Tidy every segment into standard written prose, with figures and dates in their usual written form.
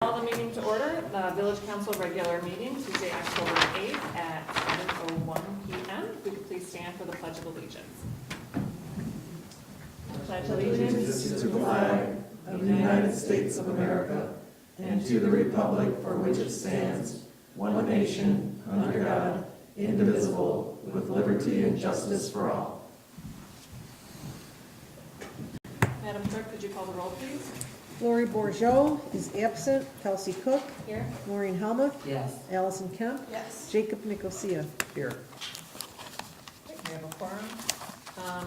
Call the meeting to order, the Village Council regular meeting, Tuesday, October 8th at 7:01 p.m. If we could please stand for the Pledge of Allegiance. Pledge allegiance To the flag of the United States of America and to the republic for which it stands, one nation, under God, indivisible, with liberty and justice for all. Madam Clerk, could you call the roll, please? Lori Bourgeau is absent. Kelsey Cook. Here. Maureen Helmuth. Yes. Allison Kemp. Yes. Jacob Nicosia. Here. We have a quorum.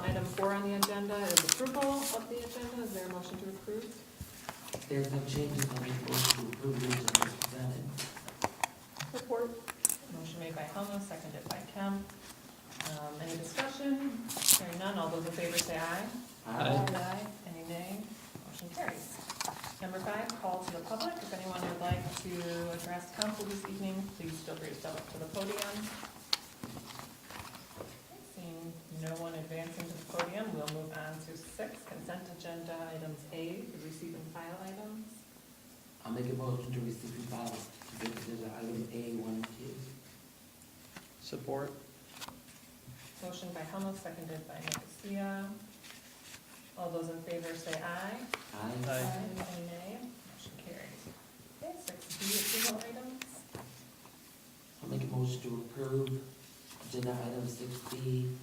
Item 4 on the agenda is approval of the agenda. Is there a motion to approve? There's no changes on the motion to approve the agenda as presented. Support. Motion made by Helmuth, seconded by Kemp. Any discussion? Hearing none, all those in favor say aye. Aye. Any nay? Motion carries. Number 5, call to the public. If anyone would like to address council this evening, please feel free to step up to the podium. Seeing no one advancing to the podium, we'll move on to 6, consent agenda items A, the receive and file items. I'll make a motion to receive and file consent agenda item A1 and 2. Support. Motion by Helmuth, seconded by Nicosia. All those in favor say aye. Aye. Any nay? Motion carries. Okay, 6B, approval items. I'll make a motion to approve agenda item 6B,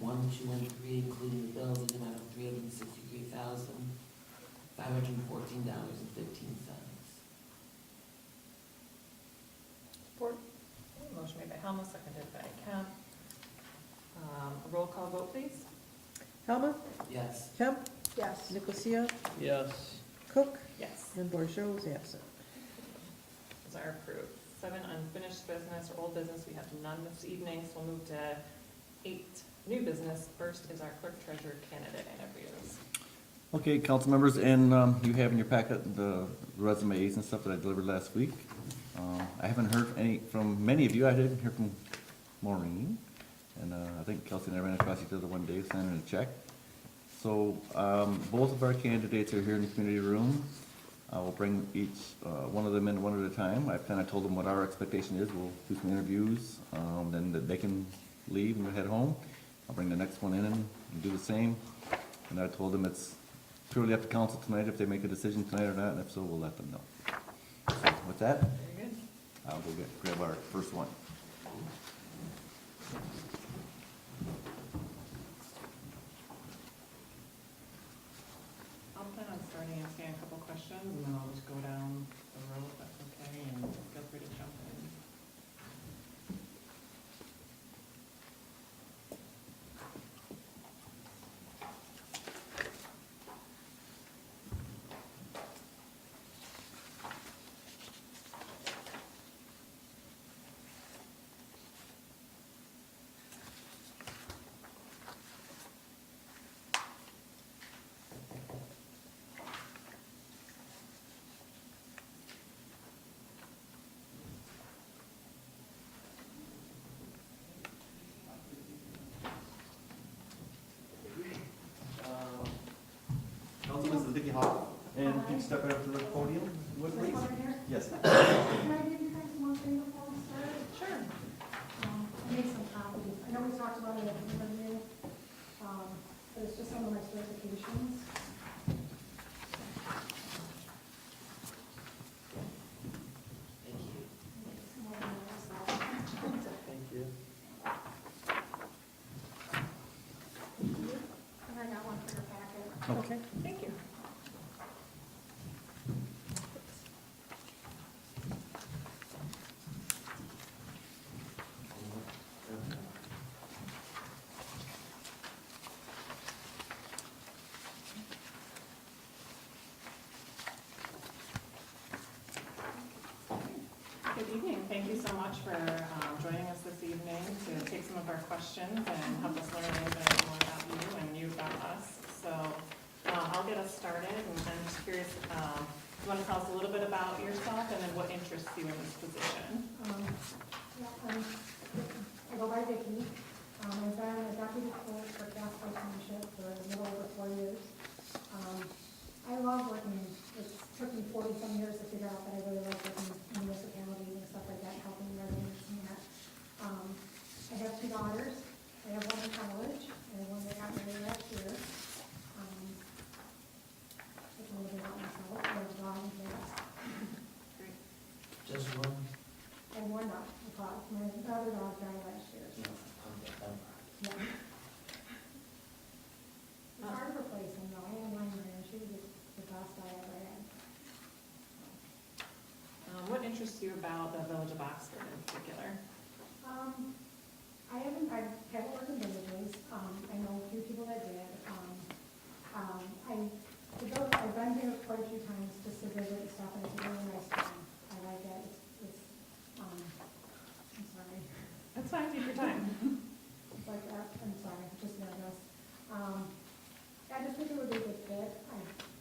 1, 2, and 3, including the bills in the amount of $363,514.15. Support. Motion made by Helmuth, seconded by Kemp. A roll call vote, please. Helmuth. Yes. Kemp. Yes. Nicosia. Yes. Cook. Yes. And Bourgeau is absent. Those are approved. 7, unfinished business or old business. We have none this evening, so we'll move to 8, new business. First is our clerk treasurer candidate interviews. Okay, council members, and you have in your packet the resumes and stuff that I delivered last week. I haven't heard from many of you. I didn't hear from Maureen, and I think Kelsey and I ran across each other one day signing a check. So both of our candidates are here in the community room. I will bring each one of them in one at a time. I've kind of told them what our expectation is. We'll do some interviews, then they can leave and head home. I'll bring the next one in and do the same. And I told them it's purely up to council tonight if they make a decision tonight or not, and if so, we'll let them know. So with that, Very good. I'll go grab our first one. I'll plan on starting asking a couple questions, and then I'll just go down the row if that's okay, and feel free to jump in. Councilman, this is Vicky Hawk, and if you can step right up to the podium, would please? Yes. Can I give you guys one thing before we start? Sure. I made some copies. I know we talked about it at the interview, but it's just some of my certifications. Thank you. Some of them are also- Thank you. And I got one for your packet. Okay. Thank you. Good evening. Thank you so much for joining us this evening to take some of our questions and help us learn a little bit more about you and you about us. So I'll get us started, and I'm just curious, you want to tell us a little bit about yourself and then what interests you in this position? I go by Vicki. I've been a deputy clerk for Casco Township for a little over 4 years. I love working. It took me 40-some years to figure out that I really interests you about the Village of Oxford in particular? I haven't worked in villages, I know a few people that did. I've been here quite a few times just to visit and stuff, and it's a really nice town. I like it, I'm sorry. That's fine, take your time. It's like, I'm sorry, just nervous. I just think it would be a good fit.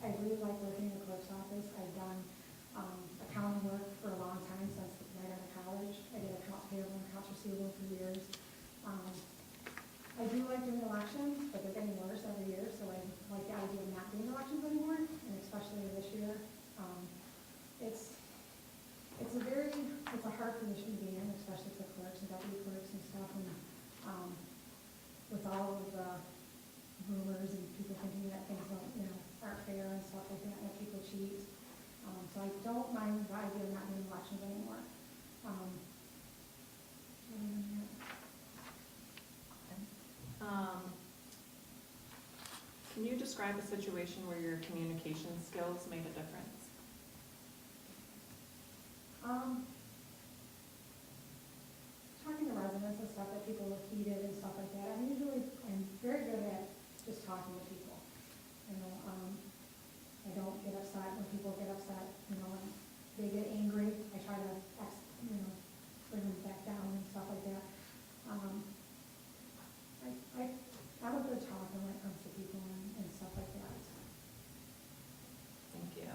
I really like working in the clerk's office. I've done accounting work for a long time, since right out of college. I did accounts payable and accounts receivable for years. I do like doing elections, but they're getting worse every year, so I like the idea of not doing elections anymore, and especially this year. It's a hard position to be in, especially for clerks and deputy clerks and stuff, and with all of the rumors and people thinking that things aren't fair and stuff like that, and that people cheat. So I don't mind the idea of not doing elections anymore. Can you describe a situation where your communication skills made a difference? Talking to residents and stuff, that people look heated and stuff like that. I'm very good at just talking to people. I don't get upset when people get upset, and they get angry. I try to, bring them back down and stuff like that. I'm a good talker when it comes to people and stuff like that. Thank you.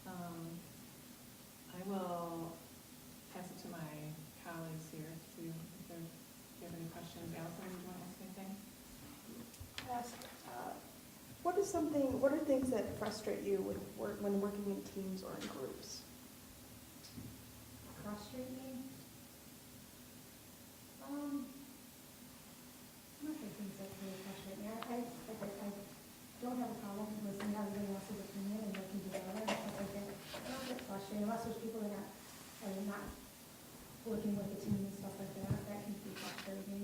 I will pass it to my colleagues here to, if you have any questions. Allison, do you want to ask anything? What are things that frustrate you when working in teams or in groups? Frustrate me? I'm not sure things that really frustrate me. I don't have a problem listening to everybody else's opinion and working together and stuff like that. I don't get frustrated unless there's people that are not working with the team and stuff like that. That can be frustrating.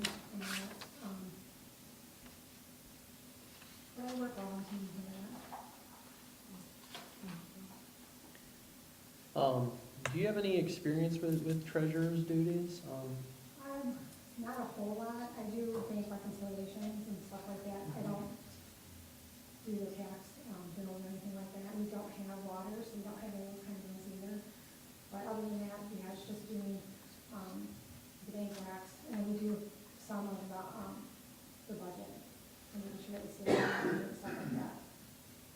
But I work well on teams and that. Do you have any experience with treasurer's duties? Not a whole lot. I do bank reconciliations and stuff like that. I don't do the tax bill or anything like that. We don't have water, so we don't have any of those kind of things either. But other than that, yeah, it's just doing the bank recs, and then we do some of the budget, and making sure that we save money and stuff like that.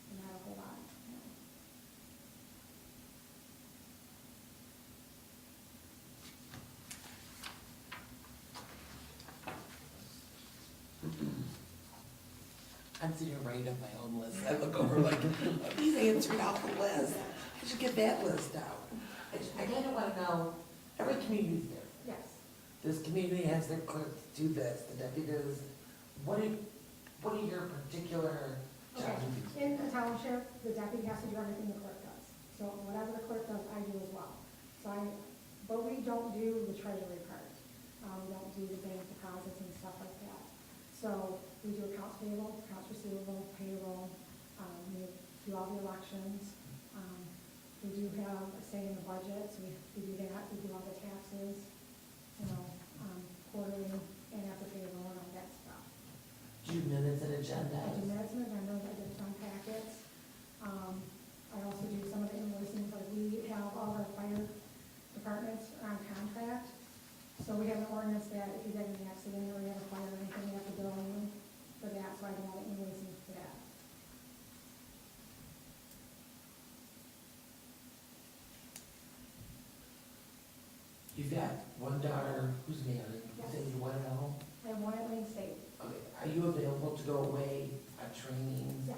And not a whole lot. No. I'm sitting here writing up my own list. I look over like, he's answering off the list. I should get that list out. I kind of want to know, every community is different. Yes. This community has their clerks do this, the deputies. What are your particular Okay, challenges? in a township, the deputy has to do everything the clerk does. So whatever the clerk does, I do as well. But we don't do the treasury part. We don't do the bank deposits and stuff like that. So we do accounts payable, accounts receivable, payroll, we do all the elections. We do have a say in the budget, so we do that. We do all the taxes, quarterly and after payroll and all that stuff. Do minutes and agenda? I do minutes and agendas, I do some packets. I also do some of the invoicing, like we have all our fire departments are on contract. So we have an ordinance that if you get in an accident or you have a fire or anything, we have to bill you for that, so I do all the invoicing for that. You've got one daughter who's married, you Yes. said you want to know? I have one at Wayne State. Okay, are you available to go away on trainings? Yes.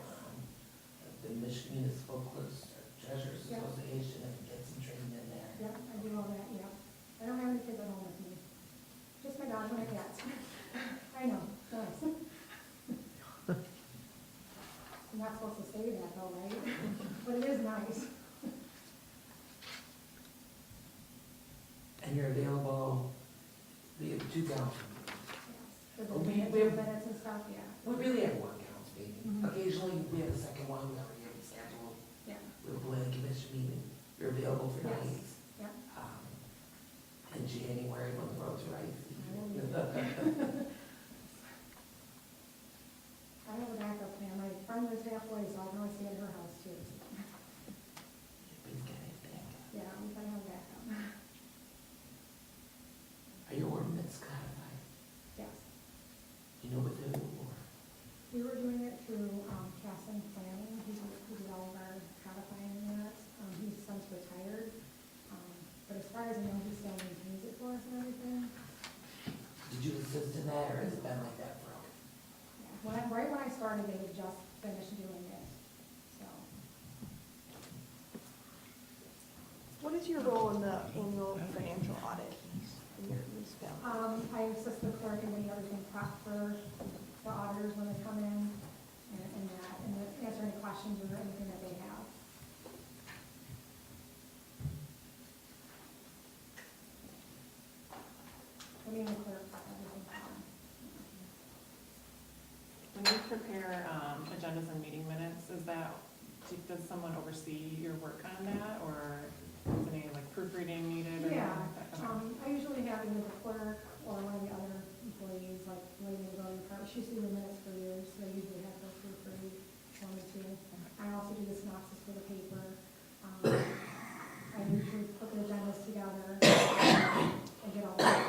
The Michigan Municipal Clerks Treasurers Yeah. Association, and get some training in there? Yep, I do all that, yep. I don't have any kids at home with me. Just my dog and my cats. I know, nice. I'm not supposed to say that though, right? But it is nice. And you're available, we have 2 council meetings. For the We- minutes we- and stuff, yeah. We really have 1 council meeting. Mhm. Occasionally, we have a second one, we already have it scheduled. Yeah, We have a planning commission meeting. You're available for Yes. nights. yeah. January when the roads are icy. I have a backup plan. My friend lives halfway, so I can always stay at her house too. Everybody's got it back. Yeah, we gotta have backup. Are your ordinance codified? Yes. You know what they're for? We were doing it through Casson Planning, who did all of our codifying in that. He's since retired, but as far as I know, he still maintains it for us and everything. Did you assist in that, or has it been like that for a Yeah. Right when I started, they had just finished doing it, so. What is your role in the annual financial audit in your municipality? I assist the clerk in getting everything prepped for the auditors when they come in, and answer any questions or anything that they have. I mean, the clerk, everything. When you prepare agendas and meeting minutes, does someone oversee your work on that, or is any like proofreading needed? Or Yeah, anything like that? I usually have either the clerk or one of the other employees, like Lady in the building department. She's doing the minutes for years, so I usually have her proofread for me too. I also do the synopsis for the paper. I usually put the agendas together and get all that.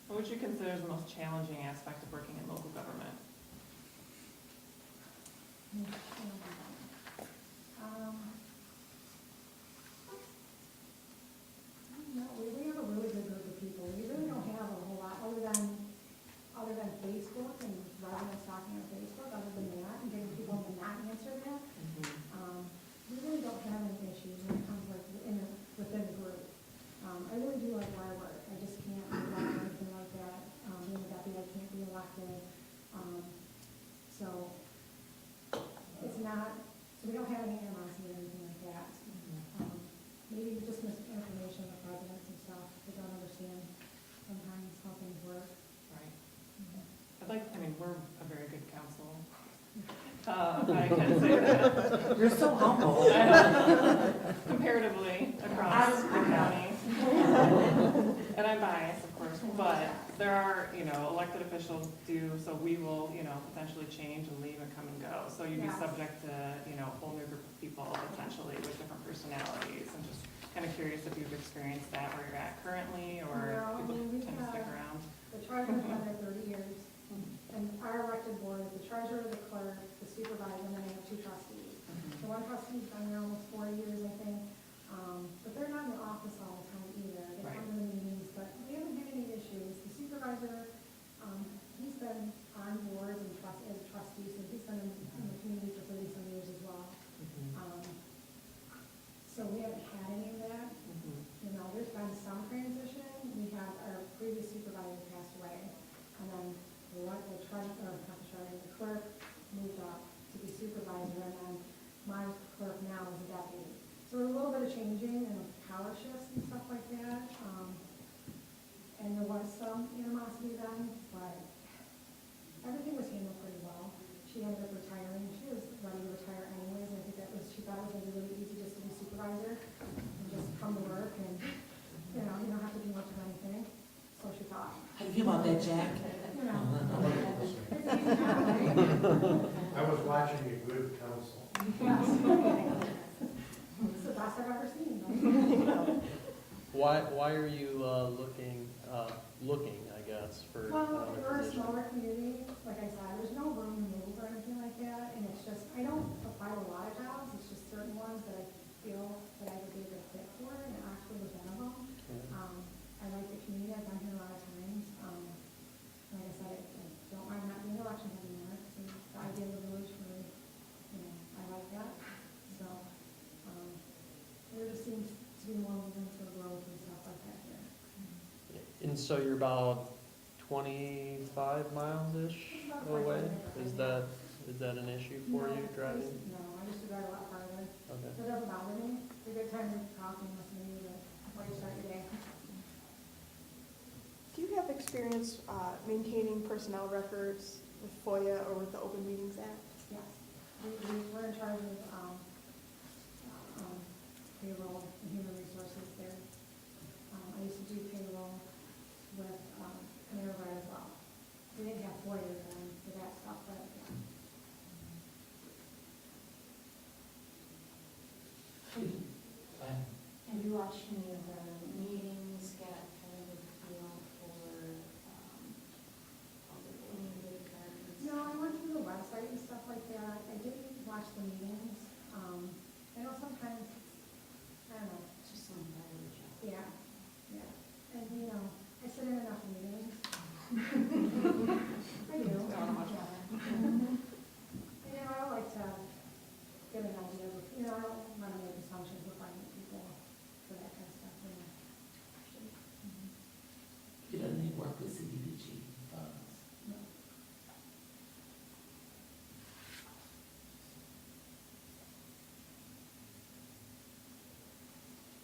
What would you consider the most challenging aspect of working in local government? No, we have a really good group of people. We really don't have a whole lot other than Facebook and residents talking on Facebook, other than that, and getting people to not answer that. We really don't have any issues when it comes like within the group. I really do like where I work. I just can't move on or anything like that. Being a deputy, I can't be elected. So it's not, so we don't have any animosity or anything like that. Maybe just misinformation with presidents and stuff. They don't understand sometimes how things work. Right. We're a very good council. I can say that. You're so humble. Comparatively across the county. And I'm biased, of course, but there are, elected officials do, so we will, potentially change and leave and come and go. So you'd be Yes. subject to, a whole new group of people potentially with different personalities. I'm just kind of curious if you've experienced that where you're at currently, or No, people we tend to stick have- around. The treasurer's been there 30 years. And our elected board is the treasurer, the clerk, the supervisor, and then I have 2 trustees. The one trustee's been there almost 40 years, I think. But they're not in the office all the time either. They Right. come to the meetings, but we haven't had any issues. The supervisor, he's been on boards and as a trustee, so he's been in the community for 30-some years as well. So we haven't had any of that. There's been some transition. We had our previous supervisor passed away, and then the clerk moved up to be supervisor, and then my clerk now is a deputy. So a little bit of changing and power shifts and stuff like that. And there was some animosity then, but everything was handled pretty well. She ended up retiring. She was ready to retire anyways. I think she thought it was gonna be really easy just to be supervisor and just come to work and, you don't have to do much of anything. So she thought. How do you feel about that, Jack? It's easy now, right? I was watching a good council. Yes. It's the best I've ever seen, right? Why are you looking, I guess, for Well, another we're a position? smaller community, like I said, there's no room to move or anything like that, and it's just, I don't apply to a lot of jobs, it's just certain ones that I feel that I would be a good fit for, and Oxford was one of them. I like the community, I've been here a lot of times, like I said, I don't mind not being elections anymore, because the idea of the village really, I like that, so, there just seems to be more movement for growth and stuff like that here. And so you're about 25 miles-ish About away? 25, Is that an issue for No, you driving? No, I used to drive a lot farther. Okay. It doesn't bother me. It's a good time to talk and listen to you before you start your day. Do you have experience experience maintaining personnel records with FOIA or with the Open Meetings Act? Yes, we're in charge of payroll and human resources there. I used to do payroll with Minerva as well. We didn't have FOIA then for that stuff, but yeah. Have you watched any of the meetings, got kind of a feel for, any of the departments? No, I went through the website and stuff like that. I didn't watch the meetings. I know sometimes, I don't know, Just some better job. yeah, yeah. And, you know, I sit in enough meetings. I do. Don't wanna watch Yeah. more. You know, I don't like to get an idea of, you know, I don't want to make assumptions with finding people for that kind of stuff, you know. You don't need work with CDBG funds.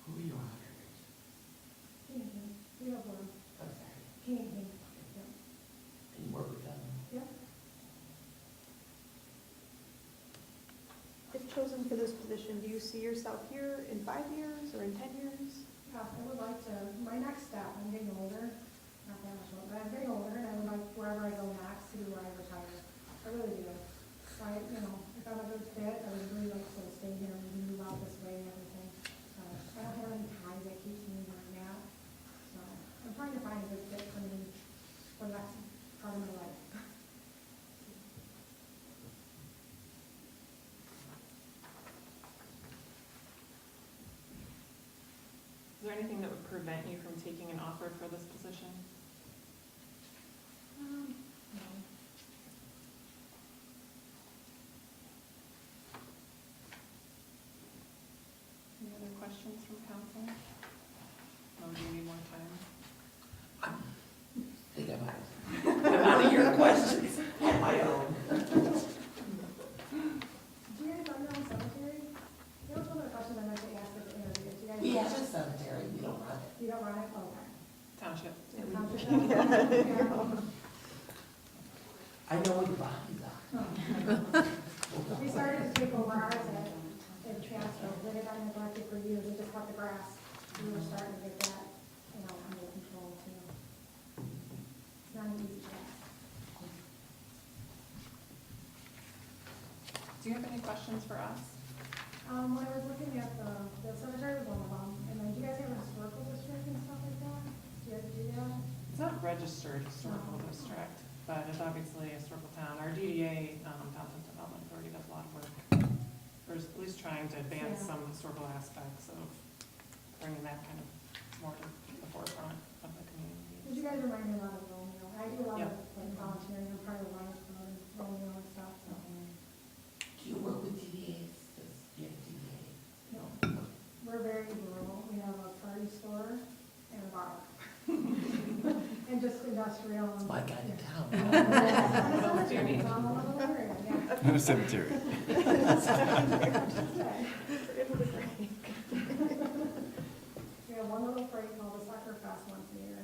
Who are your auditors? We have one, I'm sorry. Canadian, And you work with them? yeah. If chosen for this position, do you see yourself here in 5 years or in 10 years? I would like to, my next step, I'm getting older, not that much older, but I'm getting older, and I would like wherever I go next to be where I retire. I really do. So I, you know, if I'm a good fit, I would really like to stay here and move out this way and everything. I don't have any ties that keeps me where I'm at. So I'm trying to find a good fit for me for the next part of my life. Is there anything that would prevent you from taking an offer for this position? No. Any other questions from council? Or do you need more time? I think I'm out of your questions on my own. Do you guys run your own cemetery? That was one of the questions I meant to ask at the interview. Do you guys? We have a cemetery, we don't run it. You don't run it? Oh, okay. Township. I know where the bodies are. We started to take over ours at Transco. They had been neglected for years. We just cut the grass. We were starting to get that, you know, under control too. It's not an easy task. Do you have any questions for us? When I was looking at the cemetery was one of them. And then do you guys have a historical district and stuff like that? Do you guys do that? It's not registered historical district, but it's obviously a historical town. Our DDA, Downtown Development Authority, does a lot of work. Or at least trying to advance Yeah. some historical aspects of bringing that kind of more to the forefront of the community. Did you guys remind me a lot of Romeo? I do a lot Yep. of like volunteering. I'm part of Lions Club and Romeo and stuff, so. Do you work with DDAs? Does you have DDA? No. We're very rural. We have a party store and a bar. And just industrial. It's my kind of town. else do you need? It's all over the area, yeah. In a cemetery. We have one little parade called the Sucker Fest once a year.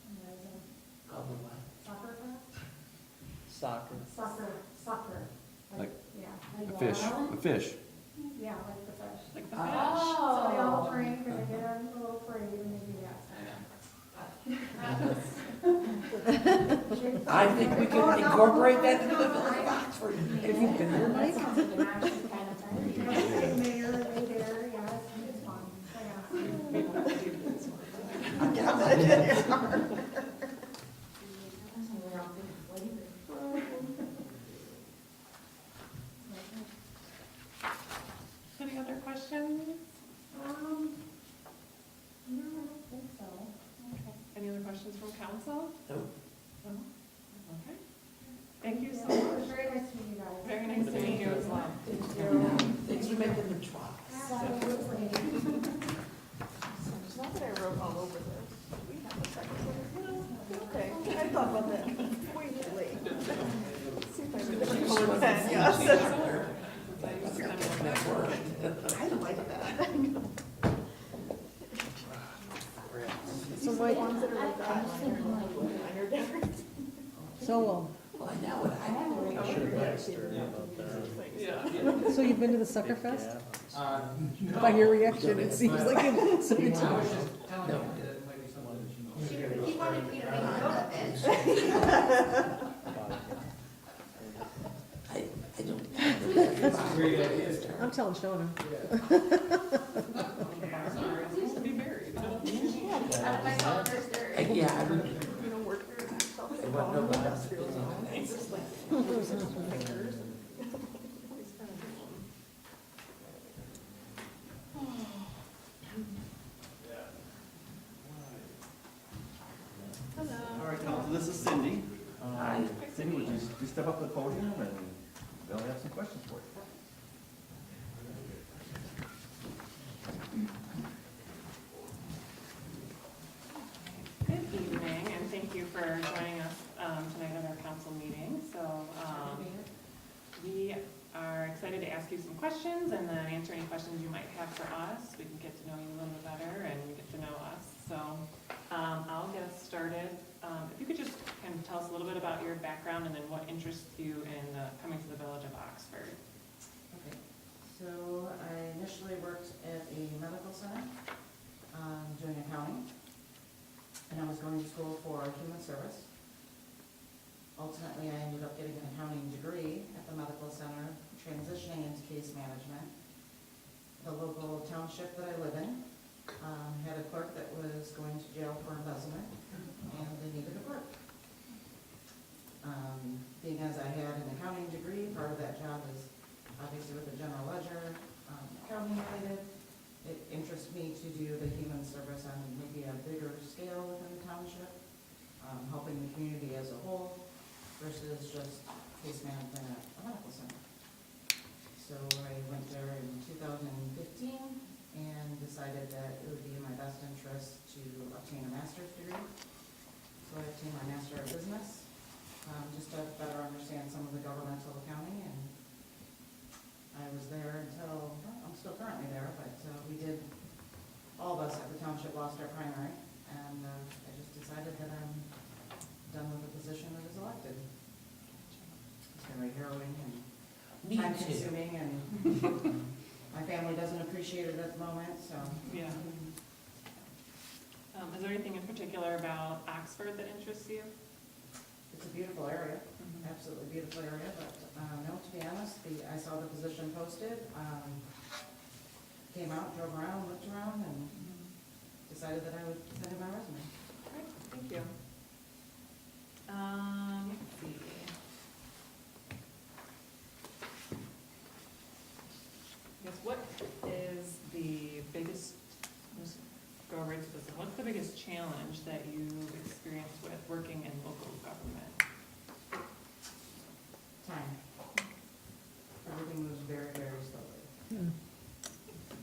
And there's a Called the what? Sucker Fest? Soccer. Sucker. Like Yeah. A fish, a fish. Yeah, like the fish. Like the So fish. they all drink and they get a little parade and they do that. I think we can incorporate that into the village of Oxford. If you've been there, Mike. Mayor, they there, yeah, it's fun. Any other questions? No, I don't think so. Okay. Any other questions from council? Nope. No? Okay. Thank you so It much. was very nice to meet you guys. Very nice to meet you as well. Thanks for making the trip. Absolutely. It's not that I wrote all over this. We have a second one. Okay, I thought about that. Way too late. See if I have a different color pen, yes. I like that. So Mike, Ones that are like that. Minor difference. so, Well, I know what I should have asked her about that. Yeah. so you've been to the Sucker Big Fest? gap. By your reaction, it seems like it's. No. He wanted you to be on the bench. I don't. I'm telling Shona. Used to be married. My daughter's there. Yeah, I would, You know, work through yourself. I wouldn't know about Industrial it. zone. It's just like, fingers and. It's kind of cool. All right, council, this is Cindy. Hi. Cindy, would you step up to the podium and they'll have some questions for you. Good evening, and thank you for joining us tonight at our council meeting. So we are excited to ask you some questions and then answer any questions you might have for us. We can get to know you a little bit better and you get to know us. So I'll get us started. If you could just kind of tell us a little bit about your background and then what interests you in coming to the village of Oxford. Okay, so I initially worked at a medical center, doing accounting, and I was going to school for human service. Ultimately, I ended up getting an accounting degree at the medical center, transitioning into case management. The local township that I live in had a clerk that was going to jail for embezzlement, and they needed a clerk. Being as I had an accounting degree, part of that job is obviously with the general ledger, accounting related. It interests me to do the human service on maybe a bigger scale within the township, helping the community as a whole versus just case management at a medical center. So I went there in 2015 and decided that it would be in my best interest to obtain a master's degree. So I obtained my Master of Business, just to better understand some of the governmental accounting, and I was there until, well, I'm still currently there, but we did, all of us at the township lost our primary, and I just decided that I'm done with the position that is elected. It's very harrowing and Me time too. consuming, and my family doesn't appreciate it at the moment, so. Yeah. Is there anything in particular about Oxford that interests you? It's a beautiful area, absolutely beautiful area, but no, to be honest, I saw the position posted, came out, drove around, looked around, and decided that I would send in my resume. Great, thank you. Let's see. I guess what is the biggest, let's go right to this, what's the biggest challenge that you've experienced with working in local government? Time. Everything moves very, very slowly.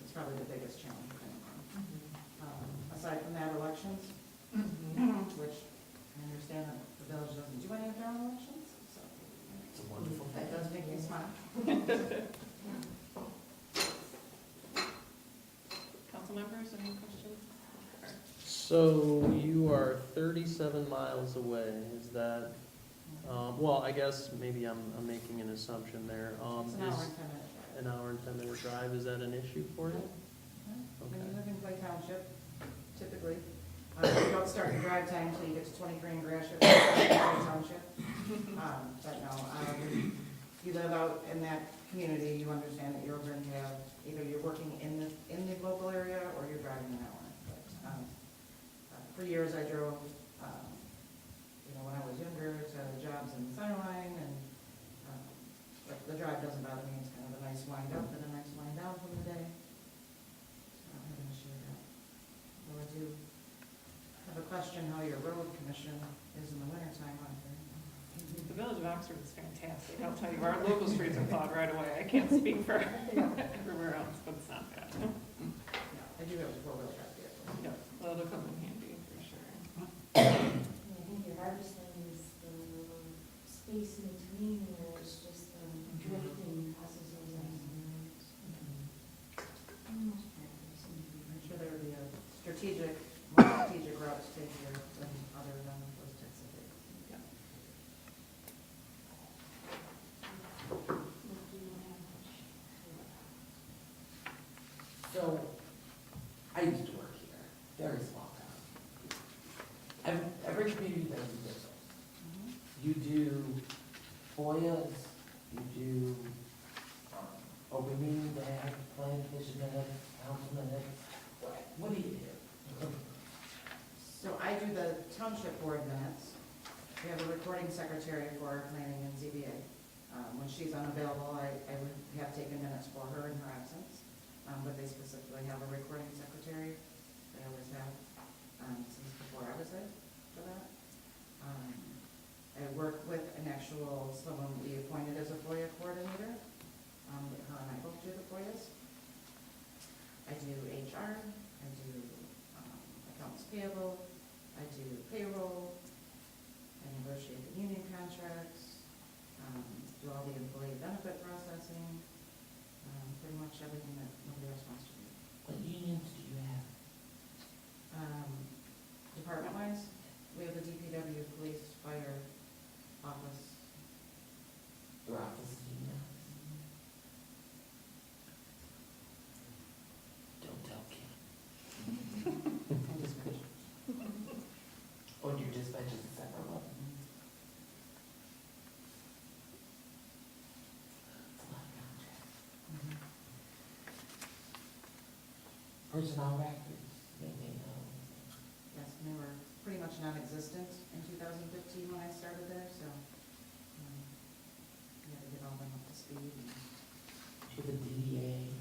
It's probably the biggest challenge. Aside from that, elections, which I understand that the village doesn't do any of their own elections, so It's a wonderful thing. that does make me smile. Council members, any questions? So you are 37 miles away, is that, well, I guess maybe I'm making an assumption there. It's an hour and 10 minutes. An hour and 10-minute drive, is that an issue for you? When you live in Clay Township, typically, you don't start your drive time until you get to 23 in Gratiot, Clay Township. But no, you live out in that community, you understand that you're going to have, either you're working in the local area or you're driving an hour. But for years I drove, when I was younger, to jobs in Centerline, and but the drive doesn't bother me. It's kind of a nice wind up and a nice wind down from the day. So I don't have an issue with that. Though I do have a question how your road commission is in the wintertime out there. The village of Oxford is fantastic, I'll tell you, our local streets are plowed right away, I can't speak for everywhere else, but it's not bad. Yeah, I do have a four-wheel drive vehicle. Yeah, well, it'll come in handy, for sure. I think your hardest thing is the space in between where it's just drifting causes those accidents. I'm sure there would be a strategic more strategic route to take here than other than those types of things. So, I used to work here, very small town. Every community does it different. You do FOIAs, you do, open meeting day, plan commission minutes, council minutes, what do you do? So I do the township board minutes. We have a recording secretary for planning and ZBA. When she's unavailable, I would have taken minutes for her in her absence. But they specifically have a recording secretary. They always have, since before I was there for that. I work with someone we appointed as a FOIA coordinator. Her and I both do the FOIAs. I do HR, I do accounts payable, I do payroll, I negotiate the union contracts, do all the employee benefit processing, pretty much everything that nobody else wants to do. What unions do you have? Department-wise, we have the DPW, police, fire, office. Your office is union? Don't tell Kim. And dispatch. Oh, your dispatch is a separate one? It's a lot of contracts. Personnel records, they know. Yes, and they were pretty much non-existent in 2015 when I started there, so we had to get all them up to speed. And To the DDA.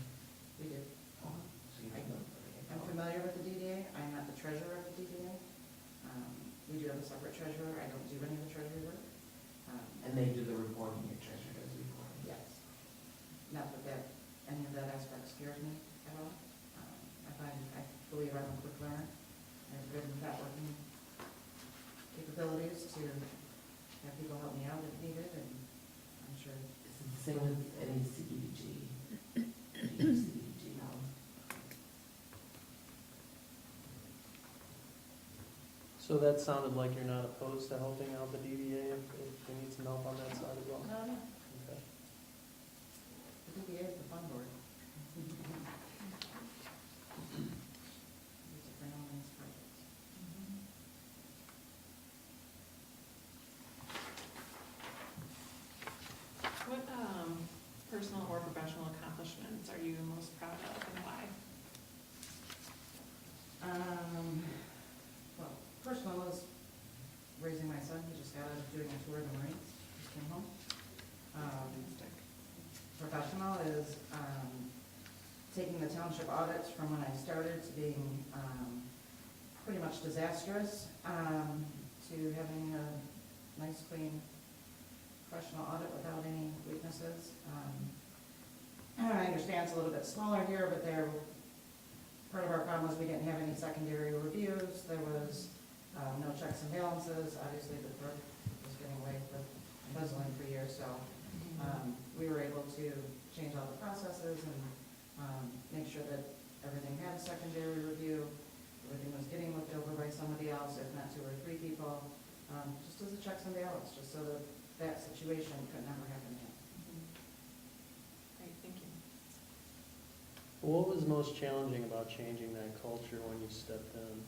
we did. Oh, so you know. I'm familiar with the DDA. I'm not the treasurer of the DDA. We do have a separate treasurer. I don't do any of the treasury work. And they do the reporting, your treasurer does the reporting? Yes. Not that any of that aspect scares me at all. I believe I'm a quick learner. I have good networking capabilities to have people help me out if needed, and I'm sure. Is it the same with any CDBG? Do you use CDBG now? So that sounded like you're not opposed to helping out the DDA if they need some help on that side as well? No, no. Okay. The DDA is the fun board. It's a very nice project. What personal or professional accomplishments are you most proud of and why? Well, personal is raising my son. He just got out of doing a tour of the Marines, just came home. Professional is taking the township audits from when I started to being pretty much disastrous, to having a nice, clean, professional audit without any weaknesses. I understand it's a little bit smaller here, but part of our problem was we didn't have any secondary reviews. There was no checks and balances. Obviously, the clerk was getting away with embezzling for years, so we were able to change all the processes and make sure that everything had a secondary review. Everything was getting looked over by somebody else, if not 2 or 3 people, just as a checks and balance, just so that that situation could never happen again. Great, thank you. What was most challenging about changing that culture when you stepped in?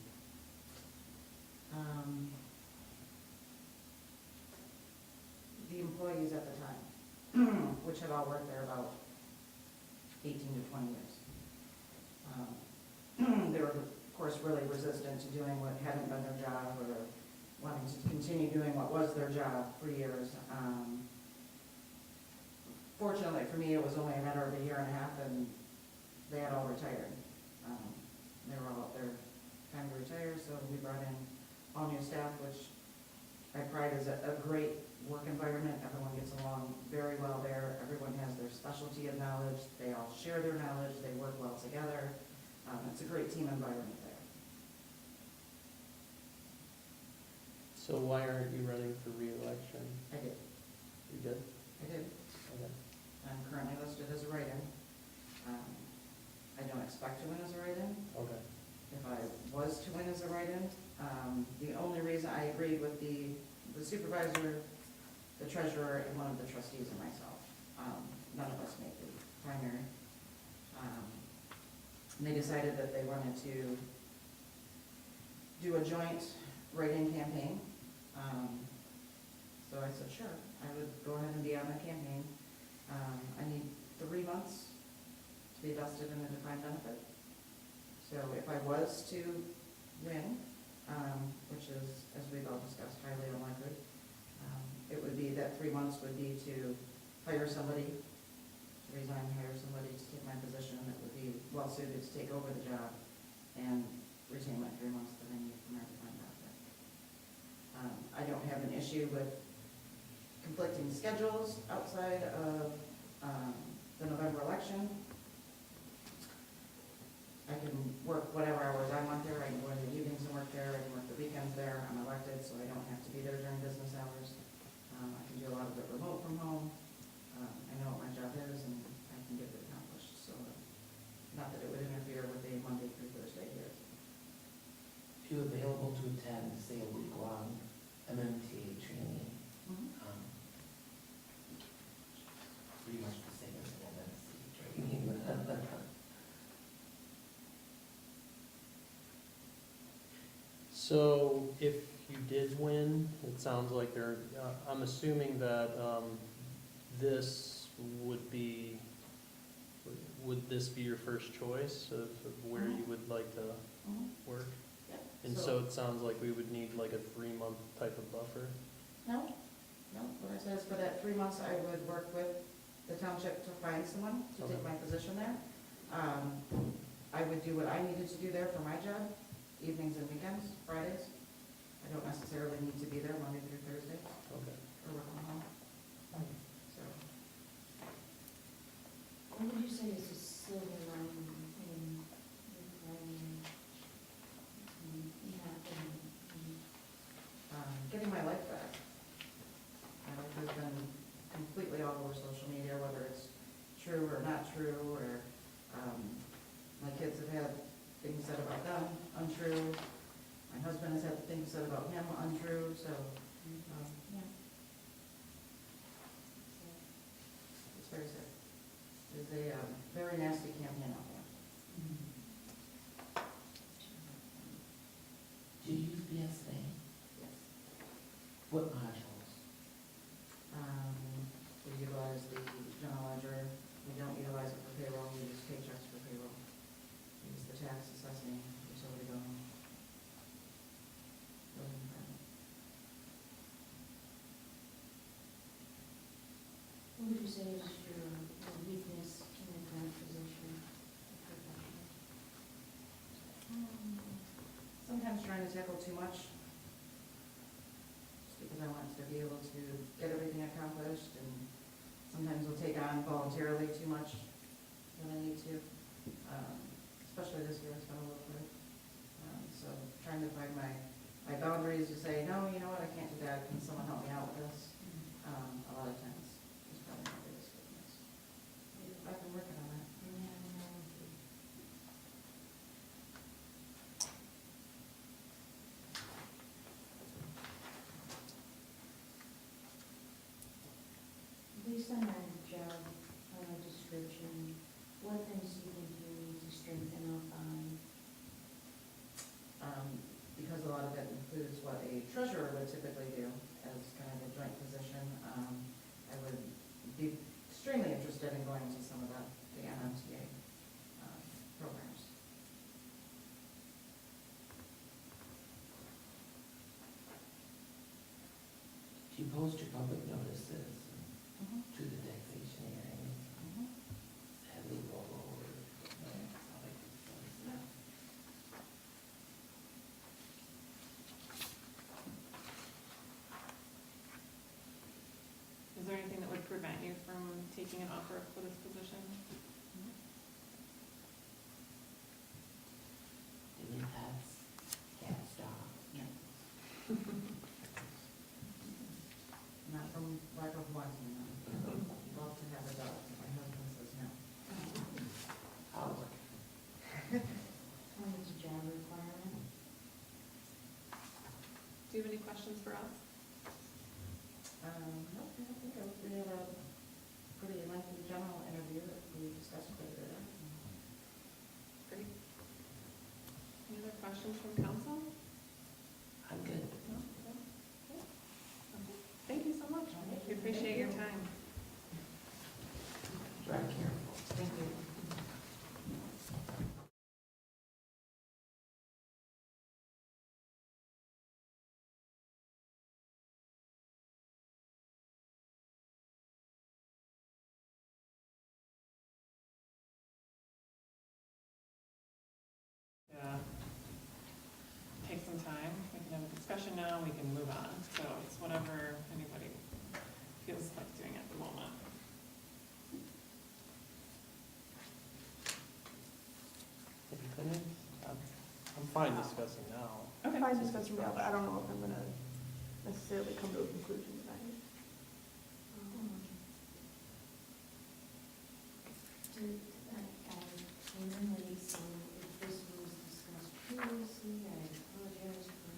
The employees at the time, which had all worked there about 18 to 20 years. They were, of course, really resistant to doing what hadn't been their job or wanting to continue doing what was their job for years. Fortunately for me, it was only a matter of a year and a half, and they had all retired. They were all at their time to retire, so we brought in all new staff, which I pride is a great work environment. Everyone gets along very well there. Everyone has their specialty of knowledge. They all share their knowledge. They work well together. It's a great team environment there. So why aren't you running for re-election? I did. You did? I did. Okay. I'm currently listed as a write-in. I don't expect to win as a write-in. Okay. if I was to win as a write-in. The only reason I agreed with the supervisor, the treasurer, and one of the trustees and myself. None of us made the primary. And they decided that they wanted to do a joint write-in campaign. So I said, sure, I would go ahead and be on the campaign. I need 3 months to be vested in a defined benefit. So if I was to win, which is, as we've all discussed, highly unlikely, it would be that 3 months would be to hire somebody, to resign, hire somebody to take my position that would be well suited to take over the job and retain my 3 months that I need for my defined benefit. I don't have an issue with conflicting schedules outside of the November election. I can work whatever hours I want there. I can go in the evenings and work there. I can work the weekends there. I'm elected, so I don't have to be there during business hours. I can do a lot of it remote from home. I know what my job is, and I can get it accomplished. So, not that it would interfere with a Monday through Thursday here. If you're available to attend, say, a week-long MMTA training, pretty much the same as an MMC training. So if you did win, it sounds like there, I'm assuming that this would be, would this be your first choice of where you would like to work? Yeah. And so it sounds like we would need like a 3-month type of buffer. No, what I said is for that 3 months, I would work with the township to find someone to take my position there. I would do what I needed to do there for my job, evenings and weekends, Fridays. I don't necessarily need to be there Monday through Thursday Okay. or work from home. So, What would you say is a silver lining in writing? getting my life back. My life has been completely all over social media, whether it's true or not true, or my kids have had things said about them untrue. My husband has had things said about him untrue, so Yeah. it's very sad. It's a very nasty campaign out there. Do you use BSNA? Yes. What modules? We utilize the general ledger. We don't utilize it for payroll. We use paychecks for payroll. We use the tax assessing, utility billing. Building permit. What would you say is your weakness in the current position of professional? Sometimes trying to tackle too much, just because I want to be able to get everything accomplished, and sometimes we'll take on voluntarily too much when I need to. Especially this year, it's been a little bit. So trying to find my boundaries to say, no, you know what, I can't do that, can someone help me out with this? A lot of times, it's probably my biggest weakness. I've been working on that. Based on our job description, what things do you think you need to strengthen up on? Because a lot of it includes what a treasurer would typically do as kind of a joint position, I would be extremely interested in going to some of the MMTA programs. Do you post your public notices to the taxation hearing? Have they roll over? How they do things? Is there anything that would prevent you from taking an offer for this position? Any pets, cats, dogs? Not from lack of wanting, I'd love to have a dog, but my husband says no. How? When it's a job requirement? Do you have any questions for us? No, I don't think we had a pretty lengthy general interview that we discussed quite a bit. Great. Any other questions from council? I'm good. No? No? Okay. Thank you so much. We appreciate your time. Drive careful. Thank you. Yeah. Take some time. We can have a discussion now, we can move on. So it's whatever anybody feels like doing at the moment. I'm fine discussing now. Okay. Fine discussion now, but I don't know if I'm gonna necessarily come to a conclusion tonight. Came in late, so if this was discussed previously, I apologize for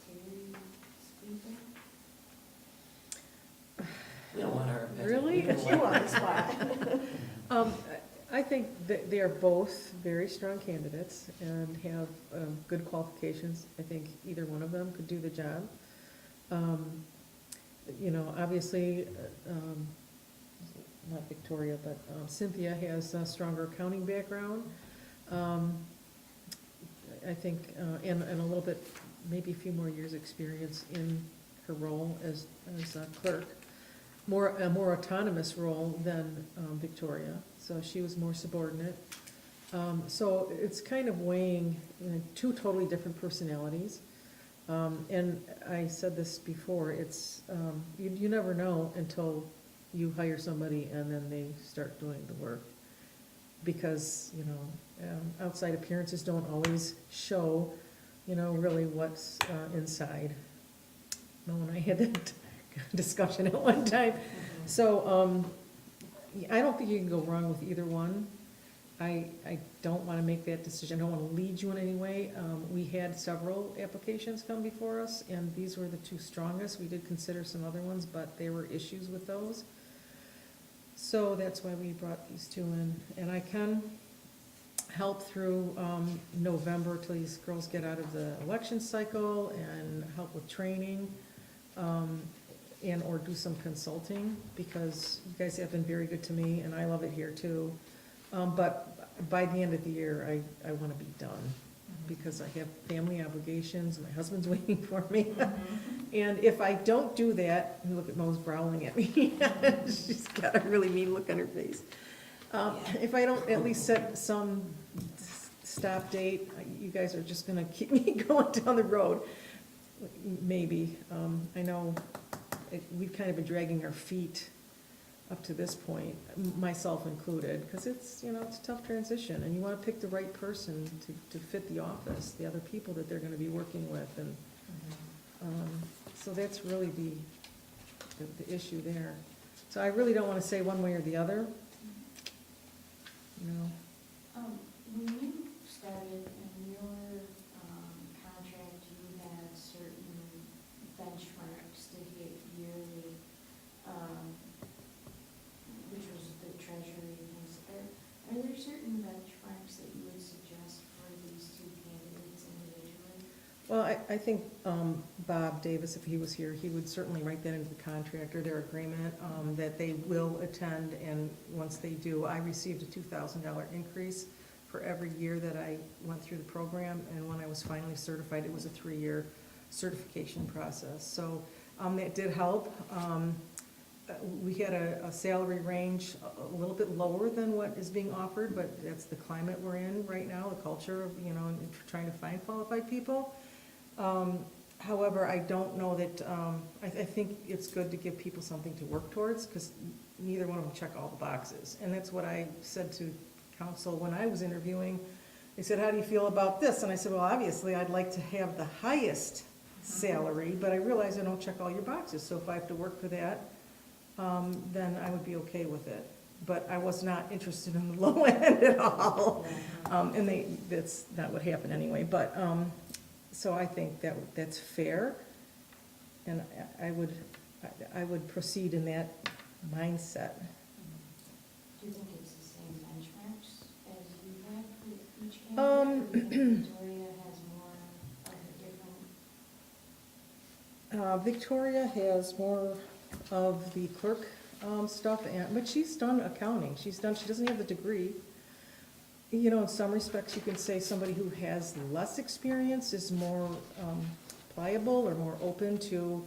Terry speaking. We don't want our opinion. Really? We can Put let- you on the spot. I think that they are both very strong candidates and have good qualifications. I think either one of them could do the job. You know, obviously, not Victoria, but Cynthia has a stronger accounting background. I think, and a little bit, maybe a few more years' experience in her role as a clerk. A more autonomous role than Victoria, so she was more subordinate. So it's kind of weighing, you know, two totally different personalities. And I said this before, it's, you never know until you hire somebody and then they start doing the work. Because, you know, outside appearances don't always show, you know, really what's inside. Mo and I had that discussion at one time. So, I don't think you can go wrong with either one. I don't want to make that decision. I don't want to lead you in any way. We had several applications come before us, and these were the two strongest. We did consider some other ones, but there were issues with those. So that's why we brought these two in. And I can help through November till these girls get out of the election cycle and help with training. And or do some consulting, because you guys have been very good to me, and I love it here too. But by the end of the year, I want to be done, because I have family obligations, my husband's waiting for me. And if I don't do that, and look at Mo's growling at me, she's got a really mean look on her face. If I don't at least set some stop date, you guys are just gonna keep me going down the road, maybe. I know we've kind of been dragging our feet up to this point, myself included, because it's, you know, it's a tough transition, and you want to pick the right person to fit the office, the other people that they're going to be working with, and so that's really the issue there. So I really don't want to say one way or the other. You know. When you started in your contract, you had certain benchmarks to hit yearly, which was the treasury things. Are there certain benchmarks that you would suggest for these two candidates individually? Well, I think Bob Davis, if he was here, he would certainly write that into the contract or their agreement, that they will attend, and once they do, I received a $2,000 increase for every year that I went through the program, and when I was finally certified, it was a 3-year certification process. So that did help. We had a salary range a little bit lower than what is being offered, but that's the climate we're in right now, the culture of, you know, and trying to find qualified people. However, I don't know that, I think it's good to give people something to work towards, because neither one of them check all the boxes. And that's what I said to council when I was interviewing. They said, how do you feel about this? And I said, well, obviously, I'd like to have the highest salary, but I realize I don't check all your boxes. So if I have to work for that, then I would be okay with it. But I was not interested in the low end at all. And that's not what happened anyway. But, so I think that's fair. and I would proceed in that mindset. Do you think it's the same benchmarks as you have for each Um, candidate? Or do you think Victoria has more of a different? Victoria has more of the clerk stuff, but she's done accounting. She doesn't have the degree. You know, in some respects, you can say somebody who has less experience is more pliable or more open to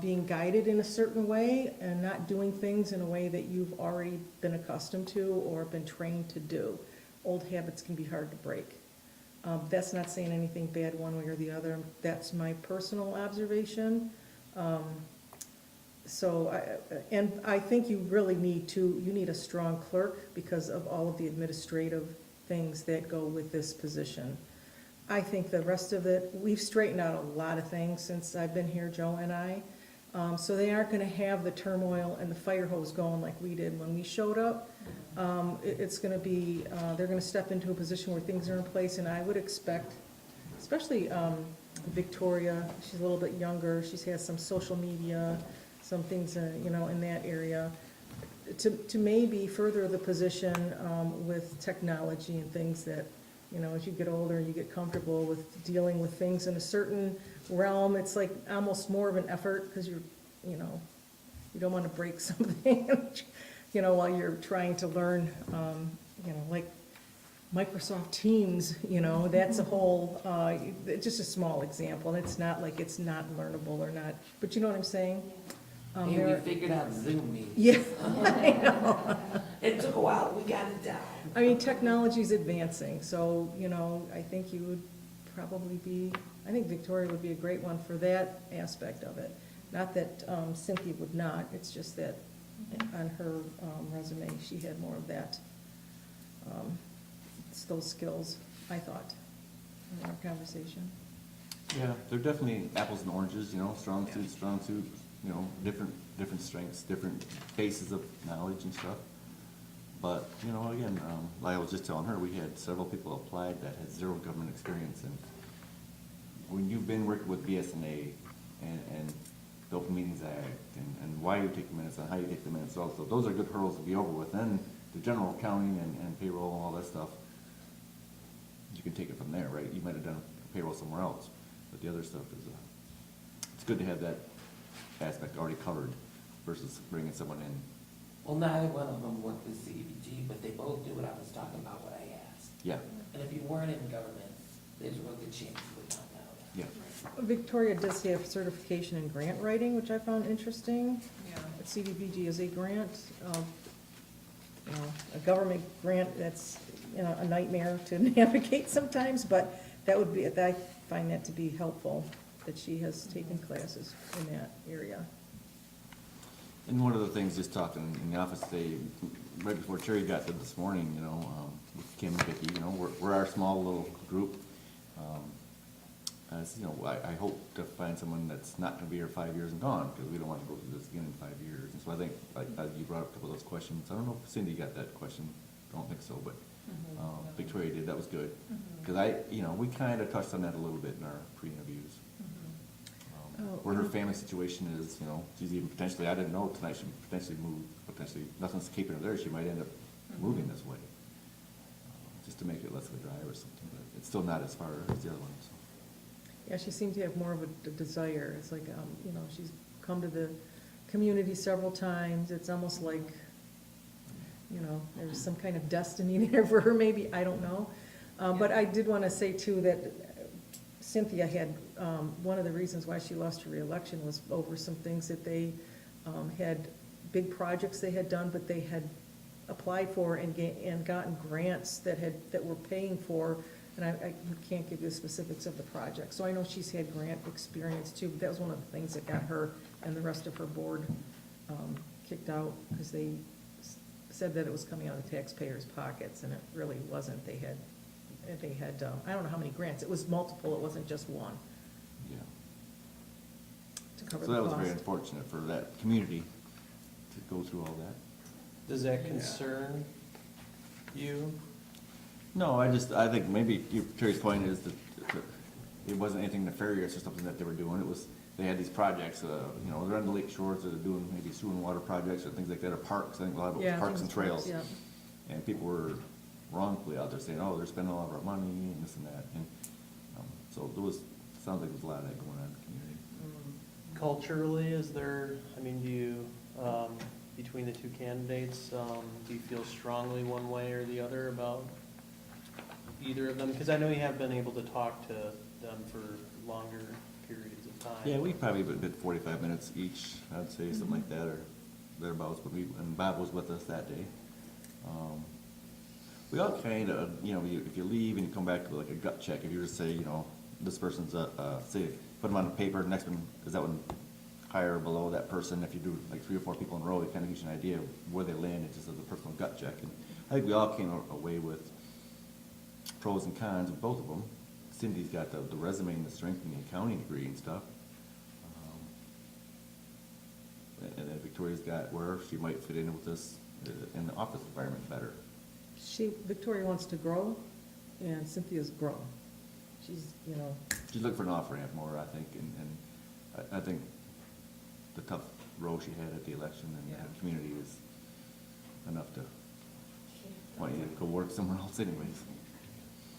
being guided in a certain way and not doing things in a way that you've already been accustomed to or been trained to do. Old habits can be hard to break. That's not saying anything bad one way or the other. That's my personal observation. And I think you really need a strong clerk because of all of the administrative things that go with this position. I think the rest of it, we've straightened out a lot of things since I've been here, Joe and I. So they aren't gonna have the turmoil and the fire hose going like we did when we showed up. It's gonna be, they're gonna step into a position where things are in place, and I would expect, especially Victoria, she's a little bit younger, she's had some social media, some things, you know, in that area, to maybe further the position with technology and things that, you know, as you get older and you get comfortable with dealing with things in a certain realm, it's like almost more of an effort because you don't want to break something, you know, while you're trying to learn, you know, like Microsoft Teams, you know, that's a whole, just a small example. And it's not like it's not learnable or not, but you know what I'm saying? Hey, we figured out Zoom meetings. Yeah, I know. It took a while, we got it down. I mean, technology's advancing, so, you know, I think you would probably be, I think Victoria would be a great one for that aspect of it. Not that Cynthia would not, it's just that on her resume, she had more of that, those skills, I thought, in our conversation. Yeah, they're definitely apples and oranges, you know, strong suit, you know, different strengths, different bases of knowledge and stuff. But, you know, again, like I was just telling her, we had several people applied that had zero government experience, and when you've been working with BSNA and the Open Meetings Act, and why you take the minutes and how you take the minutes also, those are good hurdles to be over with. Then the general accounting and payroll and all that stuff, you can take it from there, right? You might have done payroll somewhere else, but the other stuff is, it's good to have that aspect already covered versus bringing someone in. Well, neither one of them worked with CDBG, but they both knew what I was talking about, what I asked. Yeah, And if you weren't in government, there's a real good chance you would find out. yeah. Victoria does have certification in grant writing, which I found interesting. Yeah. CDBG is a grant, you know, a government grant that's, you know, a nightmare to navigate sometimes, but that would be, I find that to be helpful, that she has taken classes in that area. And one of the things, just talking in the office today, right before Terry got there this morning, you know, with Kim and Vicki, you know, we're our small little group. As, you know, I hope to find someone that's not gonna be here 5 years and gone, because we don't want to go through this again in 5 years. And so I think, like, you brought up a couple of those questions. I don't know if Cindy got that question, don't think so, but Victoria did, that was good. Because you know, we kind of touched on that a little bit in our pre-interviews. Where her family situation is, you know, she's even potentially, I didn't know tonight, she potentially moved, nothing's keeping her there, she might end up moving this way. Just to make it less of a drive or something, but it's still not as far as the other one, so. Yeah, she seemed to have more of a desire. It's like, you know, she's come to the community several times. It's almost like, you know, there's some kind of destiny there for her, maybe, I don't know. But I did want to say too that Cynthia had, one of the reasons why she lost her reelection was over some things that they had, big projects they had done, but they had applied for and gotten grants that were paying for, and I can't give you the specifics of the project. So I know she's had grant experience too, but that was one of the things that got her and the rest of her board kicked out, because they said that it was coming out of the taxpayers' pockets, and it really wasn't. They had, I don't know how many grants, it was multiple, it wasn't just one, Yeah. to cover So the that cost. was very unfortunate for that community to go through all that. Does that concern you? No, I think maybe Terry's point is that it wasn't anything nefarious or something that they were doing. It was, they had these projects, you know, they're on the lake shores, they're doing maybe sewer and water projects or things like that, or parks. I think a lot of it Yeah, was parks things and trails. Yeah. And people were wrongfully out there saying, oh, they're spending all of our money and this and that. And, so there was, sounds like there's a lot of that going on in the community. Culturally, is there, I mean, do you, between the two candidates, do you feel strongly one way or the other about either of them? Because I know you have been able to talk to them for longer periods of time. Yeah, we probably did 45 minutes each, I'd say, something like that, or thereabouts, but and Bob was with us that day. We all kind of, you know, if you leave and you come back to like a gut check, if you were to say, you know, this person's say, put them on the paper, next one, is that one higher or below that person? If you do like 3 or 4 people in a row, it kind of gives you an idea of where they landed, just as a personal gut check. And I think we all came away with pros and cons of both of them. Cindy's got the resume and the strength and the accounting degree and stuff. And then Victoria's got where she might fit in with this in the office environment better. Victoria wants to grow, and Cynthia's grown. She's, you know, She's looking for an off-ramp more, I think, and I think the tough role she had at the election and the community is enough to want you to go work somewhere else anyways.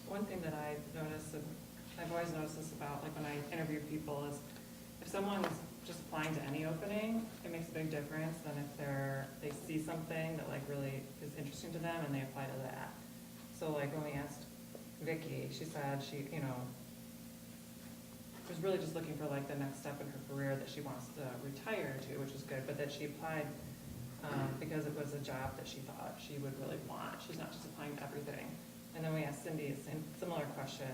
One thing that I've noticed, and I've always noticed this about, like when I interview people, is if someone's just applying to any opening, it makes a big difference than if they see something that like really is interesting to them and they apply to that. So like when we asked Vicky, she said she, you know, was really just looking for like the next step in her career that she wants to retire to, which is good, but that she applied because it was a job that she thought she would really want. She's not just applying to everything. And then we asked Cindy a similar question,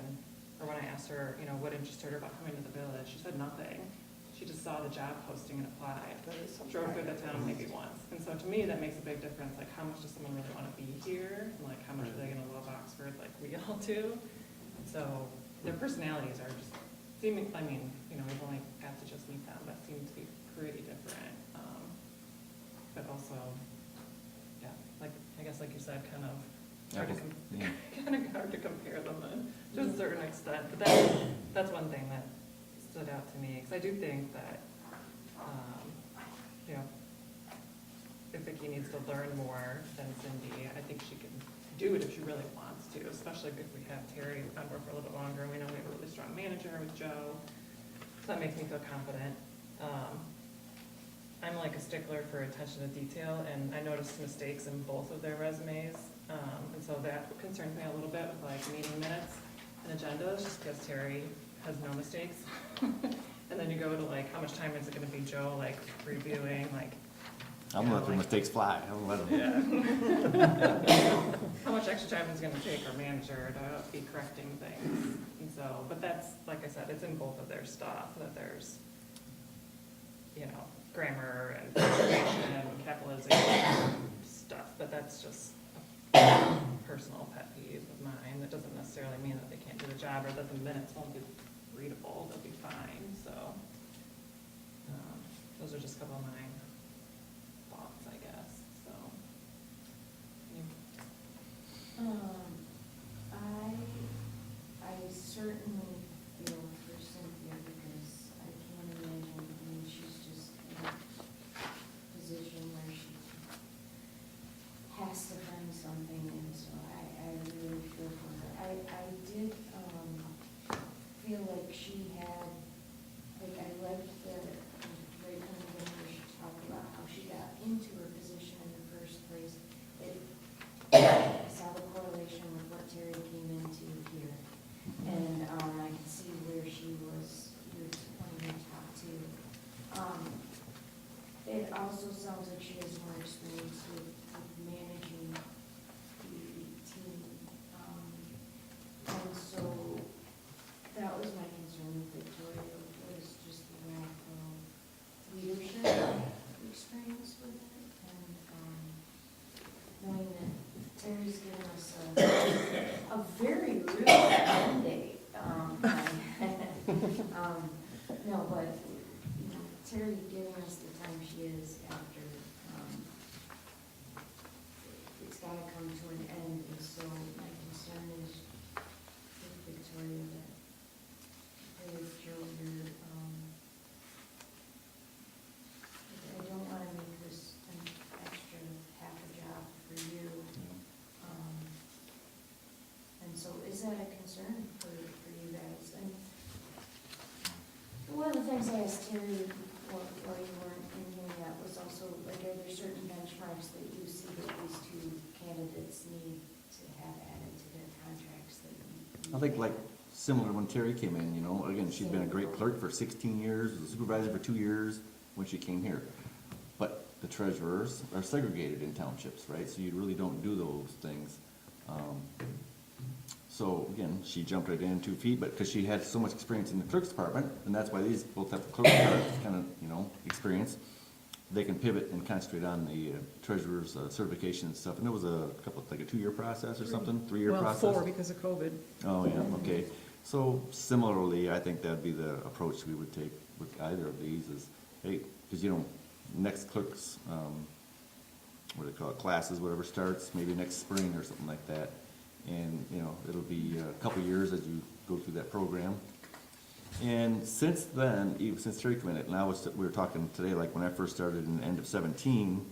or when I asked her, you know, what interested her about coming to the village, she said nothing. She just saw the job posting and applied, drove through the town maybe once. And so to me, that makes a big difference, like how much does someone really want to be here? And like how much are they gonna love Oxford like we all do? So their personalities are just seeming, I mean, you know, we've only got to just meet them, but seem to be pretty different. But also, yeah, like, I guess like you said, kind of hard to compare them to a certain extent. But that's one thing that stood out to me, because I do think that, you know, if Vicki needs to learn more than Cindy, I think she can do it if she really wants to, especially if we have Terry on board for a little bit longer, and we know we have a really strong manager with Joe. So that makes me feel confident. I'm like a stickler for attention to detail, and I noticed mistakes in both of their resumes, and so that concerns me a little bit with like meeting minutes and agendas, just because Terry has no mistakes. And then you go to like, how much time is it gonna be Joe, like reviewing, like. I'm gonna let the mistakes fly. I'm gonna let them. Yeah. How much extra time is it gonna take our manager to be correcting things? And so, but that's, like I said, it's in both of their stuff, that there's, you know, grammar and punctuation and capitalization stuff, but that's just a personal pet peeve of mine. That doesn't necessarily mean that they can't do the job or that the minutes won't be readable, they'll be fine, so. Those are just a couple of mine thoughts, I guess, so. I certainly feel for Cynthia because I can't imagine, I mean, she's just in a position where she has to find something, and so I really feel for her. I did, feel like she had, like, I liked the, right from the beginning where she talked about how she got into her position in the first place. I saw the correlation with what Terry came into here, and I can see where she was, wanting to talk to. It also sounds like she has more experience with managing the team, and so that was my concern with Victoria, was just the lack of leadership experience with it, and knowing that Terry's given us a very real mandate. No, but, you know, Terry giving us the time she is after, it's gotta come to an end, and so my concern is with Victoria that if Joe, you're, I don't wanna make this an extra half a job for you. And so is that a concern for you guys? And one of the things I asked Terry while you weren't in here yet was also, like, are there certain benchmarks that you see that these two candidates need to have added to their contracts that you? I think like similar when Terry came in, you know, again, she'd been a great clerk for 16 years, was a supervisor for 2 years when she came here. But the treasurers are segregated in townships, right? So you really don't do those things. So again, she jumped right in 2 feet, but because she had so much experience in the clerk's department, and that's why these both have the clerk's kind of, you know, experience, they can pivot and concentrate on the treasurer's certification and stuff. And it was a couple, like a 2-year process or something, 3-year process? Well, 4 because of COVID. Oh, yeah, okay. So similarly, I think that'd be the approach we would take with either of these is, hey, because, you know, next clerk's, what do they call it, classes, whatever starts, maybe next spring or something like that. And, you know, it'll be a couple years as you go through that program. And since then, even since Terry came in, and we were talking today, like when I first started in the end of 17,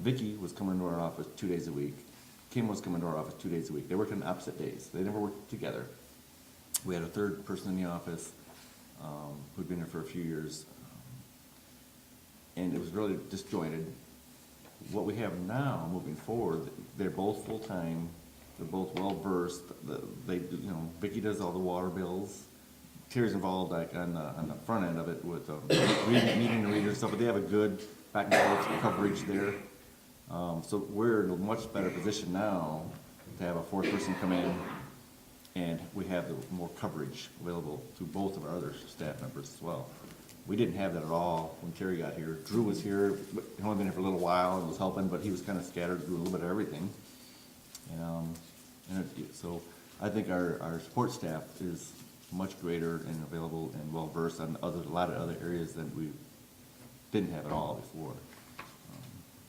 Vicki was coming to our office 2 days a week. Kim was coming to our office 2 days a week. They worked on opposite days. They never worked together. We had a third person in the office who'd been here for a few years. And it was really disjointed. What we have now, moving forward, they're both full-time. They're both well-versed. They, you know, Vicki does all the water bills. Terry's involved like on the front end of it with meeting the readers and stuff, but they have a good back and forth coverage there. So we're in a much better position now to have a 4th person come in, and we have the more coverage available to both of our other staff members as well. We didn't have that at all when Terry got here. Drew was here, but he'd only been here for a little while and was helping, but he was kind of scattered, doing a little bit of everything. So I think our support staff is much greater and available and well-versed on a lot of other areas that we didn't have at all before.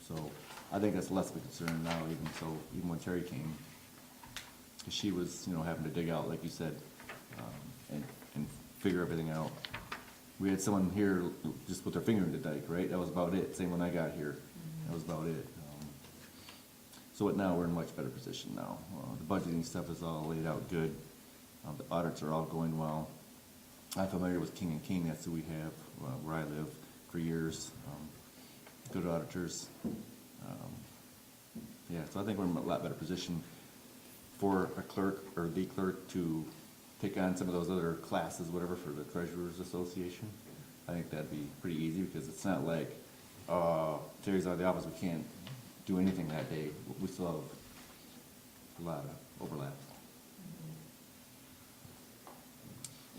So I think that's less of a concern now, even when Terry came, because she was, you know, having to dig out, like you said, and figure everything out. We had someone here just put their finger in the dike, right? That was about it. Same when I got here. That was about it. So now we're in a much better position now. The budgeting stuff is all laid out good. The audits are all going well. I'm familiar with King & King. That's who we have where I live for years. Good auditors. Yeah, so I think we're in a lot better position for a clerk or the clerk to take on some of those other classes, whatever, for the Treasurers Association. I think that'd be pretty easy because it's not like Terry's out of the office, we can't do anything that day. We still have a lot of overlap.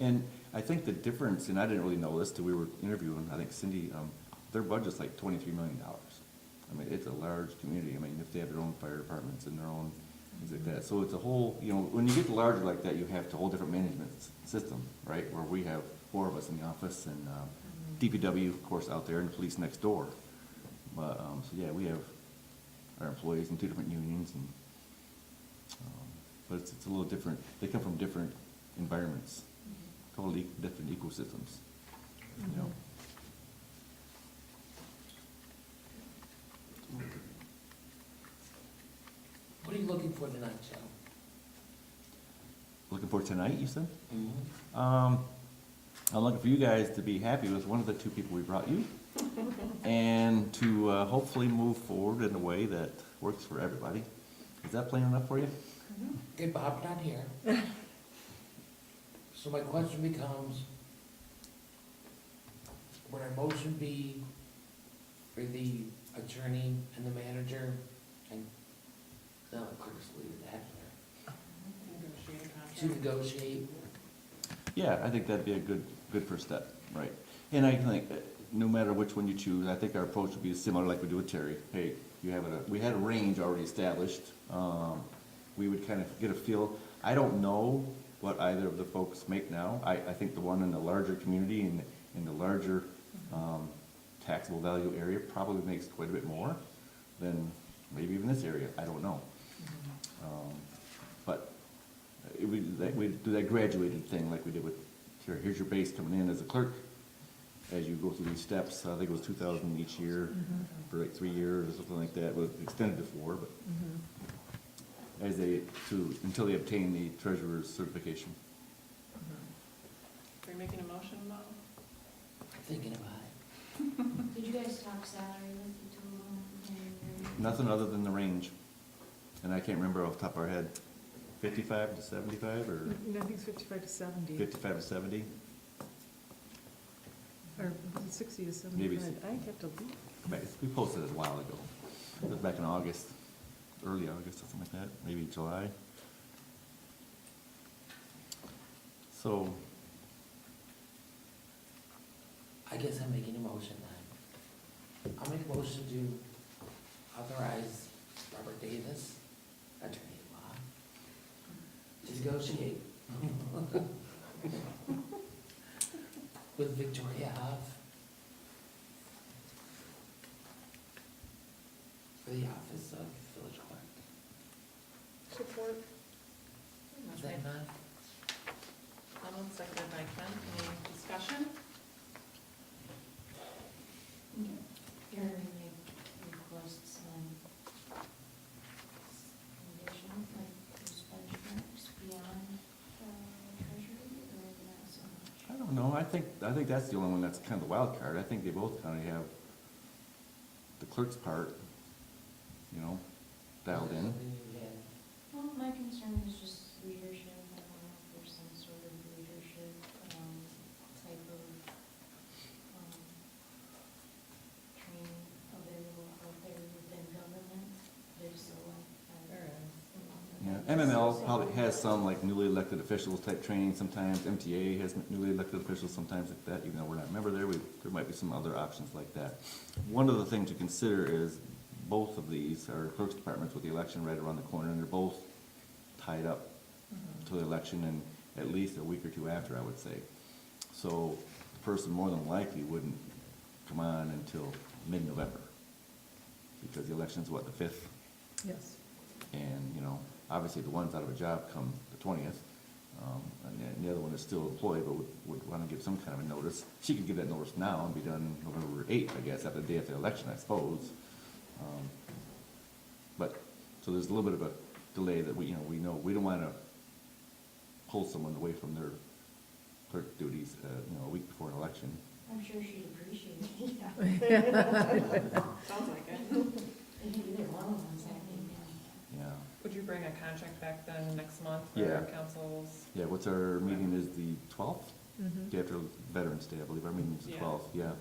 And I think the difference, and I didn't really know this till we were interviewing, I think Cindy, their budget's like $23 million. I mean, it's a large community. I mean, if they have their own fire departments and their own things like that. So it's a whole, you know, when you get larger like that, you have a whole different management system, right? Where we have 4 of us in the office and DPW, of course, out there and police next door. But, so yeah, we have our employees in 2 different unions and, but it's a little different. They come from different environments, totally different ecosystems, you know. What are you looking for tonight, Joe? Looking for tonight, you said? Mm-hmm. I'm looking for you guys to be happy with one of the 2 people we brought you, and to hopefully move forward in a way that works for everybody. Is that plain enough for you? Okay, Bob's not here. So my question becomes, would our motion be for the attorney and the manager, and no, of course, leave it at that, to negotiate? Yeah, I think that'd be a good first step, right? And I think no matter which one you choose, I think our approach would be similar like we do with Terry. Hey, we had a range already established. We would kind of get a feel. I don't know what either of the folks make now. I think the one in the larger community and in the larger taxable value area probably makes quite a bit more than maybe even this area. I don't know. But we do that graduated thing like we did with sure, here's your base coming in as a clerk. As you go through these steps, I think it was 2,000 each year for like 3 years or something like that, was extended to 4, but as they, until they obtain the treasurer's certification. Are you making a motion, Mo? Thinking about it. Did you guys talk salary with the two of them? Nothing other than the range, and I can't remember off the top of our head, 55 to 75 or I think it's 55 to 70. 55 to 70? Or was it 60 to 75? Maybe I have to look. We posted it a while ago. It was back in August, early August, something like that, maybe July. So, I guess I'm making a motion then. I'll make a motion to authorize Robert Davis, attorney at law, to negotiate with Victoria Huff for the office of village clerk. Support. Is that enough? Donald, seconded by Ken. Any discussion? Your requests on condition, like those benchmarks beyond treasury, or not so much? I don't know, I think that's the only one that's kind of the wild card. I think they both kind of have the clerk's part, you know, dialed in. Well, my concern is just leadership. I don't know if there's some sort of leadership type of training available out there within government. There's so Yeah, MML probably has some like newly elected officials type training sometimes. MTA has newly elected officials sometimes like that, even though we're not a member there, there might be some other options like that. One of the things to consider is both of these are clerk's departments with the election right around the corner, and they're both tied up to the election and at least a week or two after, I would say. So the person more than likely wouldn't come on until mid-November, because the election's what, the 5th? Yes. And, you know, obviously the one's out of a job come the 20th, and the other one is still employed, but would want to give some kind of a notice. She could give that notice now and be done November 8th, I guess, after the day after the election, I suppose. But, so there's a little bit of a delay that we know, we don't want to pull someone away from their clerk duties, a week before an election. I'm sure she'd appreciate it. Sounds like it. Either one of them's happening now. Yeah. Would you bring a contract back then next month Yeah. for councils? Yeah, what's our meeting is the 12th? Mhm. Day after Veterans Day, I believe, our meeting's the 12th, yeah.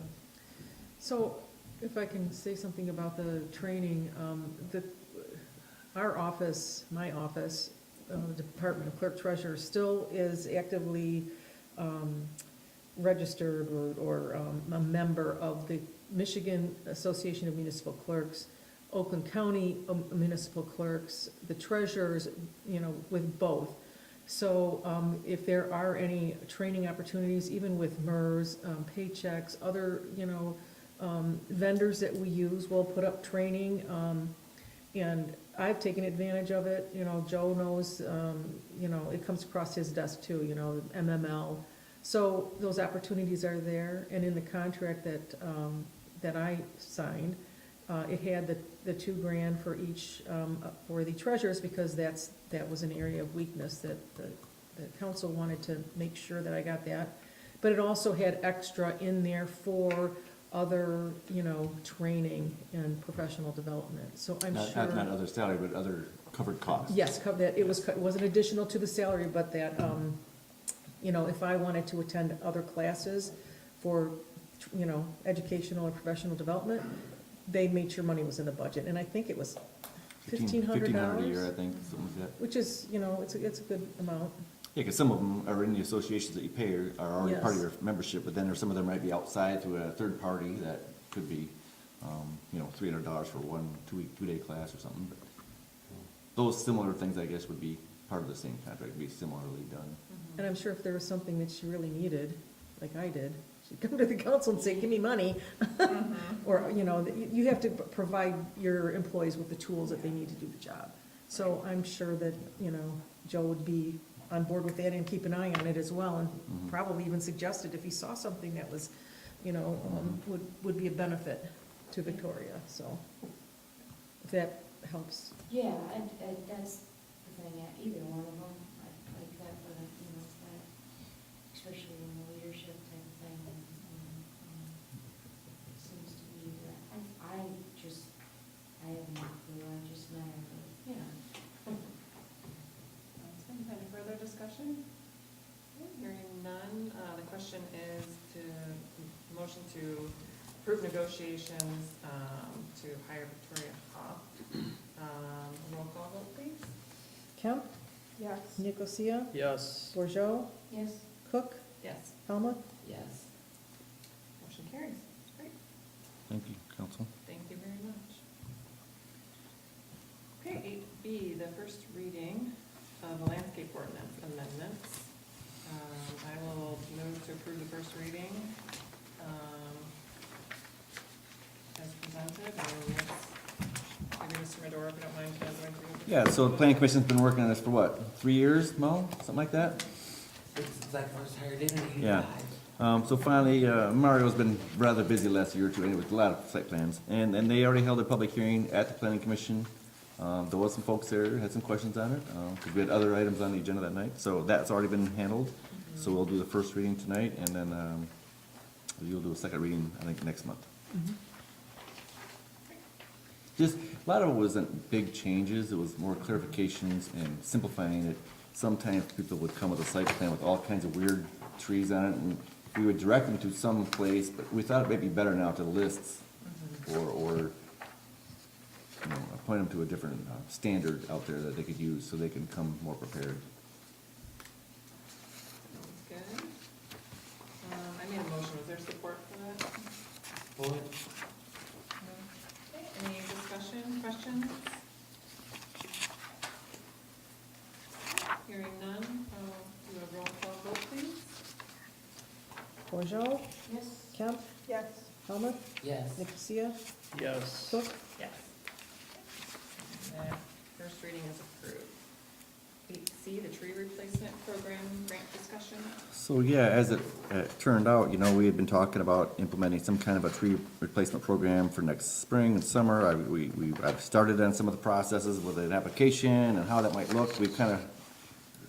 So, if I can say something about the training, our office, my office, Department of Clerk Treasurer, still is actively registered or a member of the Michigan Association of Municipal Clerks, Oakland County Municipal Clerks, the treasurers, with both. So if there are any training opportunities, even with MERS, Paychecks, other, vendors that we use, we'll put up training. And I've taken advantage of it, Joe knows, it comes across his desk too, MML. So those opportunities are there, and in the contract that I signed, it had the $2,000 for each, for the treasurers, because that was an area of weakness that the council wanted to make sure that I got that. But it also had extra in there for other, training and professional development, so I'm sure. Not other salary, but other covered costs. Yes, that, it wasn't additional to the salary, but that, if I wanted to attend other classes for, educational or professional development, they made sure money was in the budget, and I think it was $1,500. a year, I think, something like that. Which is, it's a good amount. Yeah, because some of them are in the associations that you pay are already part of Yes. your membership, but then there's some of them might be outside through a third party that could be, $300 for one two-day class or something. But those similar things, I guess, would be part of the same contract, be similarly done. And I'm sure if there was something that she really needed, like I did, she'd come to the council and say, give me money. Or, you have to provide your employees with the tools that they need to do the job. So I'm sure that, Joe would be on board with that and keep an eye on it as well, and Mhm. probably even suggested if he saw something that was, would be a benefit to Victoria, so, if that helps. Yeah, that's the thing, either one of them, I like that, but, that, especially in the leadership type of thing, seems to be, I have no clue, I just know, Any further discussion? Hearing none, the question is to, motion to approve negotiations to hire Victoria Hoff. Roll call vote, please. Kemp, Yes. Nicosia, Yes. Bordeaux, yes. Cook, Yes. Helmut. Yes. Motion carries. Great. Thank you, council. Thank you very much. Okay, 8B, the first reading of the landscape ordinance amendments. I will move to approve the first reading as presented. Maybe Mr. Medora, if you don't mind, kind of going through. Yeah, so the planning commission's been working on this for what, 3 years, Mo, something like that? Since I first hired in Yeah. '85. So finally, Mario's been rather busy the last year or two, anyway, with a lot of site plans, and they already held a public hearing at the planning commission. There was some folks there, had some questions on it, because we had other items on the agenda that night, so that's already been handled. So we'll do the first reading tonight, and then you'll do a second reading, I think, next month. Just, a lot of it wasn't big changes, it was more clarifications and simplifying it. Sometimes people would come with a site plan with all kinds of weird trees on it, and we would direct them to some place, but we thought it might be better now to lists, or point them to a different standard out there that they could use, so they can come more prepared. Good. I made a motion. Was there support for that? Boyd? Okay, any discussion, questions? Hearing none, I'll do a roll call vote, please. Bordeaux, Yes. Kemp, Yes. Helmut, Yes. Nicosia, Yes. Cook. Yes. That first reading is approved. 8C, the tree replacement program grant discussion. So, yeah, as it turned out, we had been talking about implementing some kind of a tree replacement program for next spring and summer. I've started on some of the processes with an application and how that might look.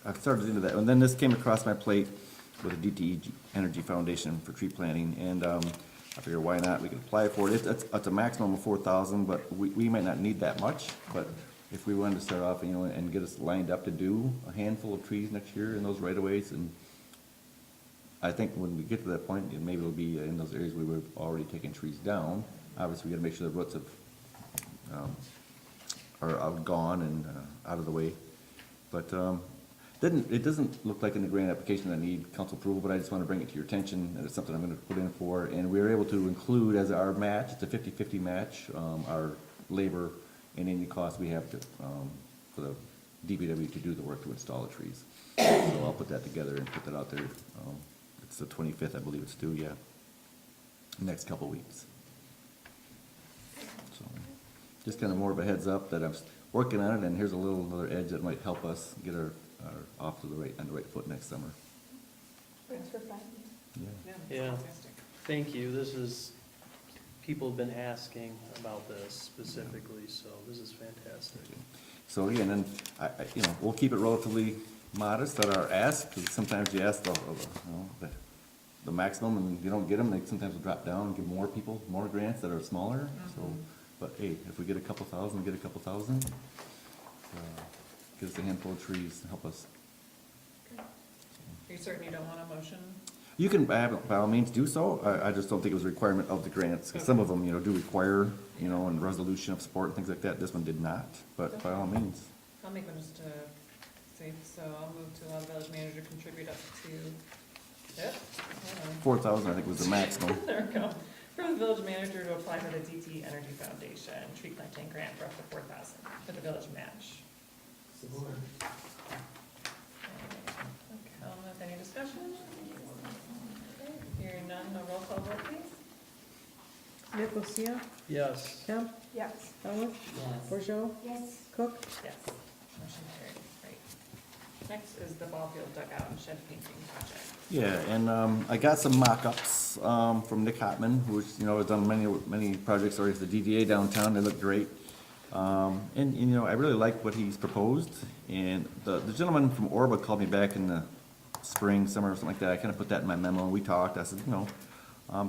I've started into that, and then this came across my plate with the DTE Energy Foundation for tree planting, and I figured, why not? We could apply for it. It's a maximum of 4,000, but we might not need that much. But if we wanted to start off, and get us lined up to do a handful of trees next year in those right-of-ways, and I think when we get to that point, maybe it'll be in those areas where we've already taken trees down. Obviously, we gotta make sure the roots are gone and out of the way. But it doesn't look like in the grant application I need council approval, but I just want to bring it to your attention, that it's something I'm going to put in for. And we were able to include as our match, it's a 50-50 match, our labor and any cost we have to, for the DPW to do the work to install the trees. So I'll put that together and put that out there. It's the 25th, I believe it's due, yeah. Next couple weeks. So, just kind of more of a heads up that I'm working on it, and here's another edge that might help us get our off to on the right foot next summer. Thanks for finding. Yeah. Yeah, Yeah. that's fantastic. Thank you. People have been asking about this specifically, so this is fantastic. So, yeah, and then, we'll keep it relatively modest at our ask, because sometimes you ask the maximum, and you don't get them, they sometimes will drop down and give more people, more grants that are smaller, so, but hey, if we get a couple thousand, get a couple thousand, get us a handful of trees to help us. Are you certain you don't want a motion? You can, by all means, do so. I just don't think it was a requirement of the grants, because some of them, do require, and resolution of support and things like that. This one did not, but by all means. I'll make one just to say, so I'll move to allow the village manager to contribute up to, hold on. 4,000, I think, was the maximum. There we go. For the village manager to apply for the DT Energy Foundation tree planting grant for up to 4,000 for the village match. Support. Any discussion? Okay, hearing none, no roll call vote, please. Nicosia, Yes. Kemp, Yes. Helmut, Yes. Bordeaux, Yes. Cook. Yes. Motion carried. Great. Next is the ball field dugout and shed painting project. Yeah, and I got some mock-ups from Nick Hotman, who's, has done many projects already for the DDA downtown. They look great. And I really like what he's proposed. And the gentleman from Orba called me back in the spring, summer, or something like that. I kind of put that in my memo, and we talked. I said,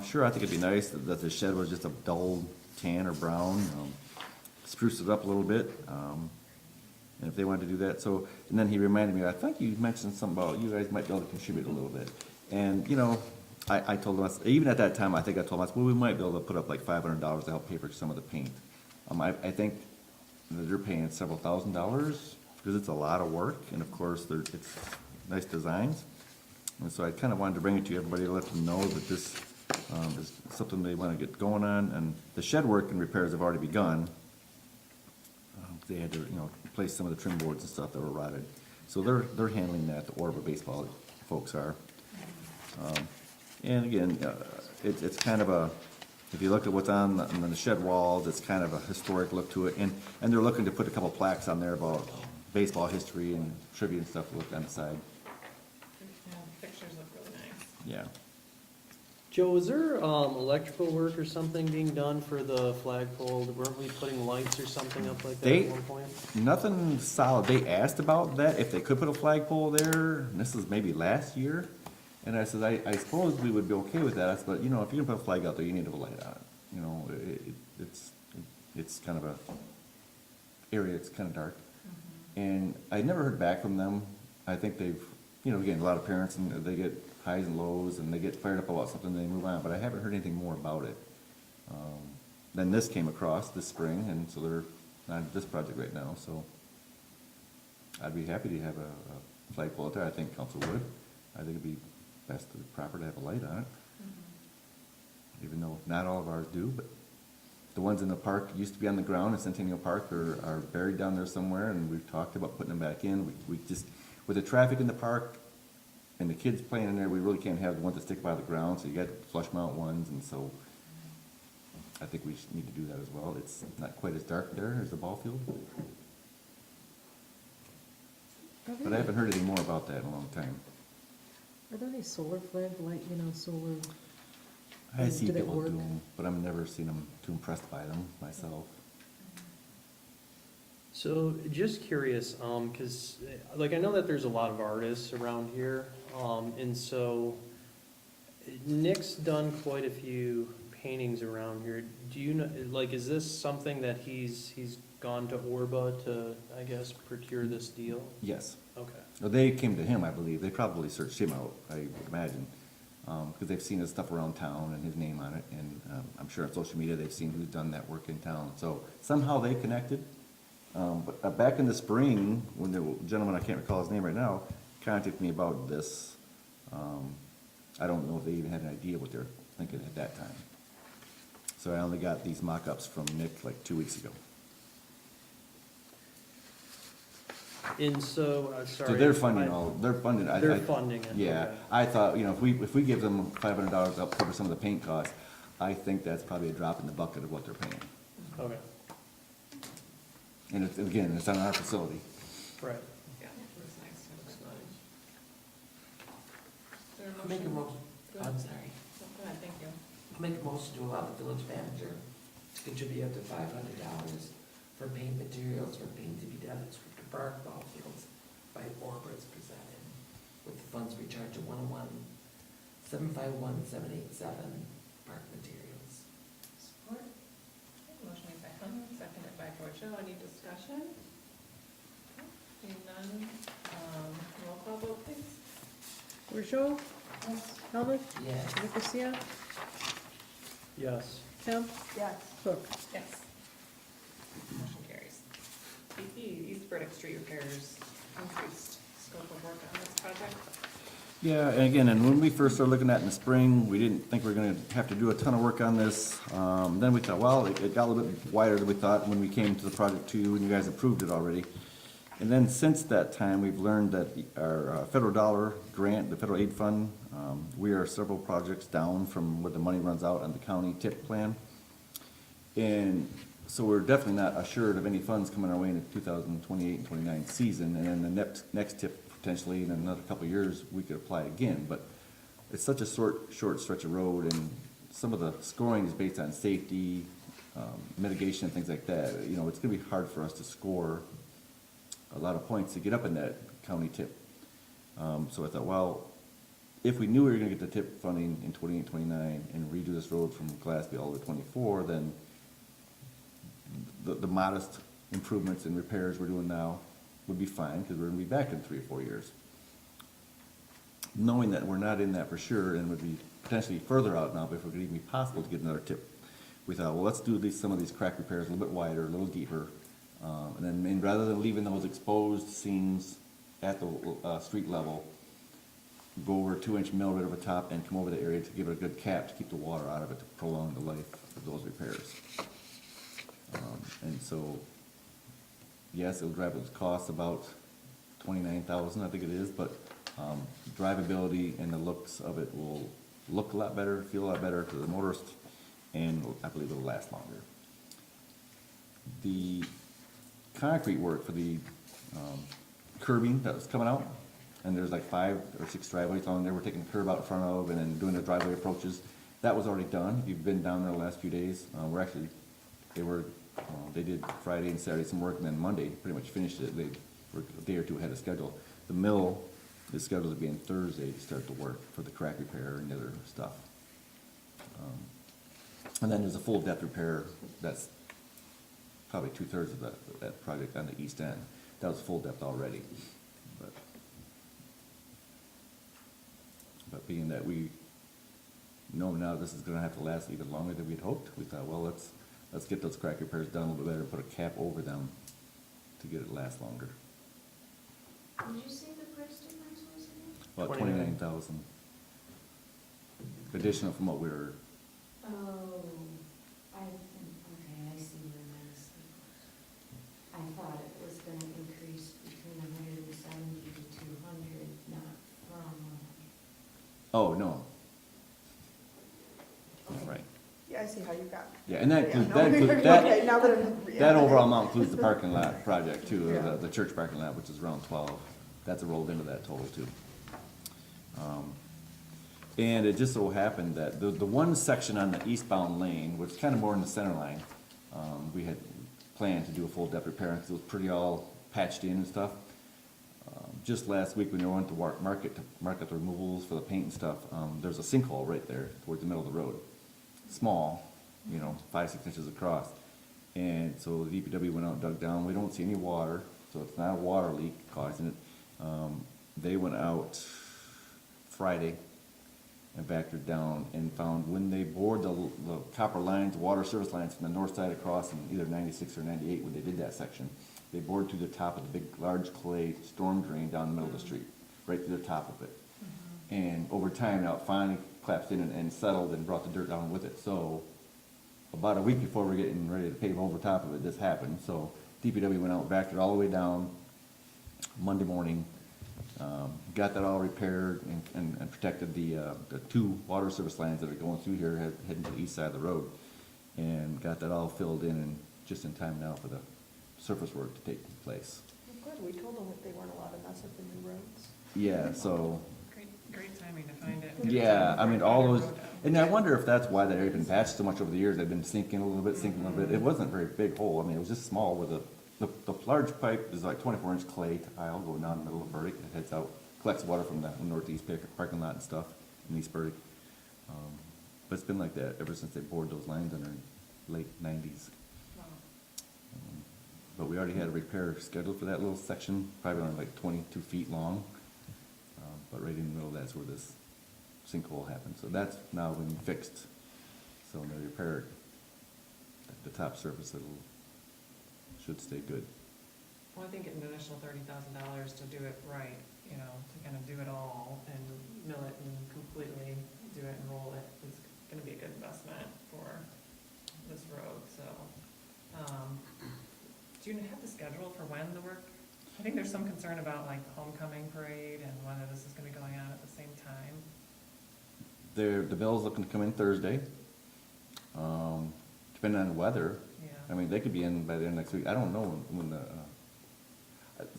sure, I think it'd be nice that the shed was just a dull tan or brown, spruce it up a little bit. And if they wanted to do that, and then he reminded me, I think you mentioned something about you guys might be able to contribute a little bit. And, I told him, even at that time, I think I told him, well, we might be able to put up like $500 to help pay for some of the paint. I think that they're paying several $1,000s, because it's a lot of work, and of course, it's nice designs. And so I kind of wanted to bring it to everybody to let them know that this is something they want to get going on, and the shed work and repairs have already begun. They had to, replace some of the trim boards and stuff that were rotted. So they're handling that, the Orba baseball folks are. And again, it's kind of if you look at what's on the shed walls, it's kind of a historic look to it. And they're looking to put a couple plaques on there about baseball history and trivia and stuff to look on the side. Yeah, the pictures look really nice. Yeah. Joe, was there electrical work or something being done for the flagpole? Weren't we putting lights or something up like that at one point? Nothing solid. They asked about that, if they could put a flagpole there, and this is maybe last year. And I said, I suppose we would be okay with that, but, if you're gonna put a flag out there, you need to have a light on it. It's kind of a area, it's kind of dark. And I never heard back from them. I think they've, again, a lot of parents, and they get highs and lows, and they get fired up about something, and they move on, but I haven't heard anything more about it. Then this came across this spring, and so they're on this project right now, so I'd be happy to have a flagpole out there. I think council would. I think it'd be best and proper to have a light on it, even though not all of ours do, but the ones in the park used to be on the ground in Centennial Park are buried down there somewhere, and we've talked about putting them back in. We just, with the traffic in the park and the kids playing in there, we really can't have the ones that stick by the ground, so you got flush mount ones, and so I think we need to do that as well. It's not quite as dark there as the ball field, but I haven't heard any more about that in a long time. Are there any solar flag light, solar? I see Do they people work? do them, but I've never seen them too impressed by them myself. So just curious, because I know that there's a lot of artists around here, and so Nick's done quite a few paintings around here. Do you know, is this something that he's gone to Orba to, I guess, procure this deal? Yes. Okay. Well, they came to him, I believe. They probably searched him out, I would imagine, because they've seen his stuff around town and his name on it, and I'm sure on social media they've seen who's done that work in town. So somehow they connected. But back in the spring, when the gentleman, I can't recall his name right now, contacted me about this, I don't know if they even had an idea what they're thinking at that time. So I only got these mock-ups from Nick like 2 weeks ago. And so, sorry. So they're funding they're funding. They're funding it. Yeah, okay. I thought, if we give them $500 to cover some of the paint costs, I think that's probably a drop in the bucket of what they're paying. Okay, And it's on our facility. right. Yeah, looks nice. That's nice. Is there a Make a motion? motion, Go ahead. I'm sorry. No, go ahead, thank you. Make a motion to allow the village manager to contribute up to $500 for paint materials for paint to be done at Scripter Park, ball fields by Orba as presented, with the funds recharged to 101-751-787 park materials. Support? Okay, motion made by Helen, seconded by Borjo. Any discussion? Okay, seeing none, roll call vote, please. Borjo, Yes. Helmut, Yes. Nicosia, Yes. Kemp, Yes. Cook. Yes. Motion carries. BP, East Burdick Street repairs, increased scope of work on this project. Yeah, and again, and when we first started looking at it in the spring, we didn't think we were gonna have to do a ton of work on this. Then we thought, well, it got a little bit wider than we thought when we came to the project too, and you guys approved it already. And then since that time, we've learned that our federal dollar grant, the federal aid fund, we are several projects down from where the money runs out on the county tip plan. And so we're definitely not assured of any funds coming our way in the 2028 and 29 season. And then the next tip potentially in another couple of years, we could apply again, but it's such a short stretch of road, and some of the scoring is based on safety, mitigation and things like that. You know, it's gonna be hard for us to score a lot of points to get up in that county tip. So I thought, well, if we knew we were gonna get the tip funding in 28, 29 and redo this road from Glassby all the way to 24, then the modest improvements and repairs we're doing now would be fine, because we're gonna be back in 3 or 4 years. Knowing that we're not in that for sure, and would be potentially further out now, but if it could even be possible to get another tip, we thought, well, let's do at least some of these crack repairs a little bit wider, a little deeper, and then rather than leaving those exposed seams at the street level, go over a 2-inch mill right over top and come over the area to give it a good cap to keep the water out of it, to prolong the life of those repairs. And so, yes, it'll drive its cost about $29,000, I think it is, but drivability and the looks of it will look a lot better, feel a lot better to the motorist, and I believe it'll last longer. The concrete work for the curbing that was coming out, and there's like 5 or 6 driveways along there, we're taking the curb out in front of and then doing the driveway approaches. That was already done. If you've been down there the last few days, they did Friday and Saturday some work, and then Monday pretty much finished it. They were a day or two ahead of schedule. The mill is scheduled to be in Thursday to start the work for the crack repair and the other stuff. And then there's a full depth repair that's probably 2/3 of that project on the east end. That was full depth already. But being that we know now this is gonna have to last even longer than we'd hoped, we thought, well, let's get those crack repairs done a little bit better, put a cap over them to get it last longer. Did you say the price difference was again? About 29. $29,000. Additional from what we were, Oh, okay, I see where that is. I thought it was gonna increase between 170 to 200, not from 100. oh, no. Right. Yeah, I see how you got. Yeah, and that Yeah, includes, no, that includes, okay, that, now that I'm. yeah. that overall amount includes the parking lot project too, Yeah. the church parking lot, which is around 12. That's rolled into that total too. And it just so happened that the one section on the eastbound lane, which is kind of more in the center line, we had planned to do a full depth repair, because it was pretty all patched in and stuff. Just last week when we went to market the removals for the paint and stuff, there's a sinkhole right there towards the middle of the road. Small, 5-6 inches across. And so the DPW went out and dug down. We don't see any water, so it's not a water leak causing it. They went out Friday and vectored down and found when they bored the copper lines, water service lines from the north side across in either 96 or 98 when they did that section, they bored through the top of the big, large clay storm drain down the middle of the street, right through the top of it. And over time, now it finally collapsed in and settled and brought the dirt down with it. So about a week before we're getting ready to pave over top of it, this happened. So DPW went out, backed it all the way down Monday morning, got that all repaired and protected the 2 water service lines that are going through here, heading to the east side of the road, and got that all filled in and just in time now for the surface work to take place. Well, good, we told them that they weren't allowed to mess up the new roads. Yeah, so, Great timing to find it. Get it yeah, done I mean, before all the those, road out. and I wonder if that's why that area been patched so much over the years. They've been sinking a little bit. It wasn't a very big hole. I mean, it was just small with the large pipe is like 24-inch clay tile going down the middle of Burdick. It heads out, collects water from the northeast parking lot and stuff in East Burdick. But it's been like that ever since they bored those lines in the late 90s. Wow. But we already had a repair scheduled for that little section, probably only like 22 feet long. But right in the middle, that's where this sinkhole happened. So that's now been fixed. So when they repair the top surface, should stay good. Well, I think an additional $30,000 to do it right, to kind of do it all and mill it and completely do it and roll it is gonna be a good investment for this road, so. Do you have the schedule for when the work? I think there's some concern about like the homecoming parade and whether this is gonna be going on at the same time. The bill's looking to come in Thursday. Depending on the weather. Yeah. I mean, they could be in by the end of next week. I don't know when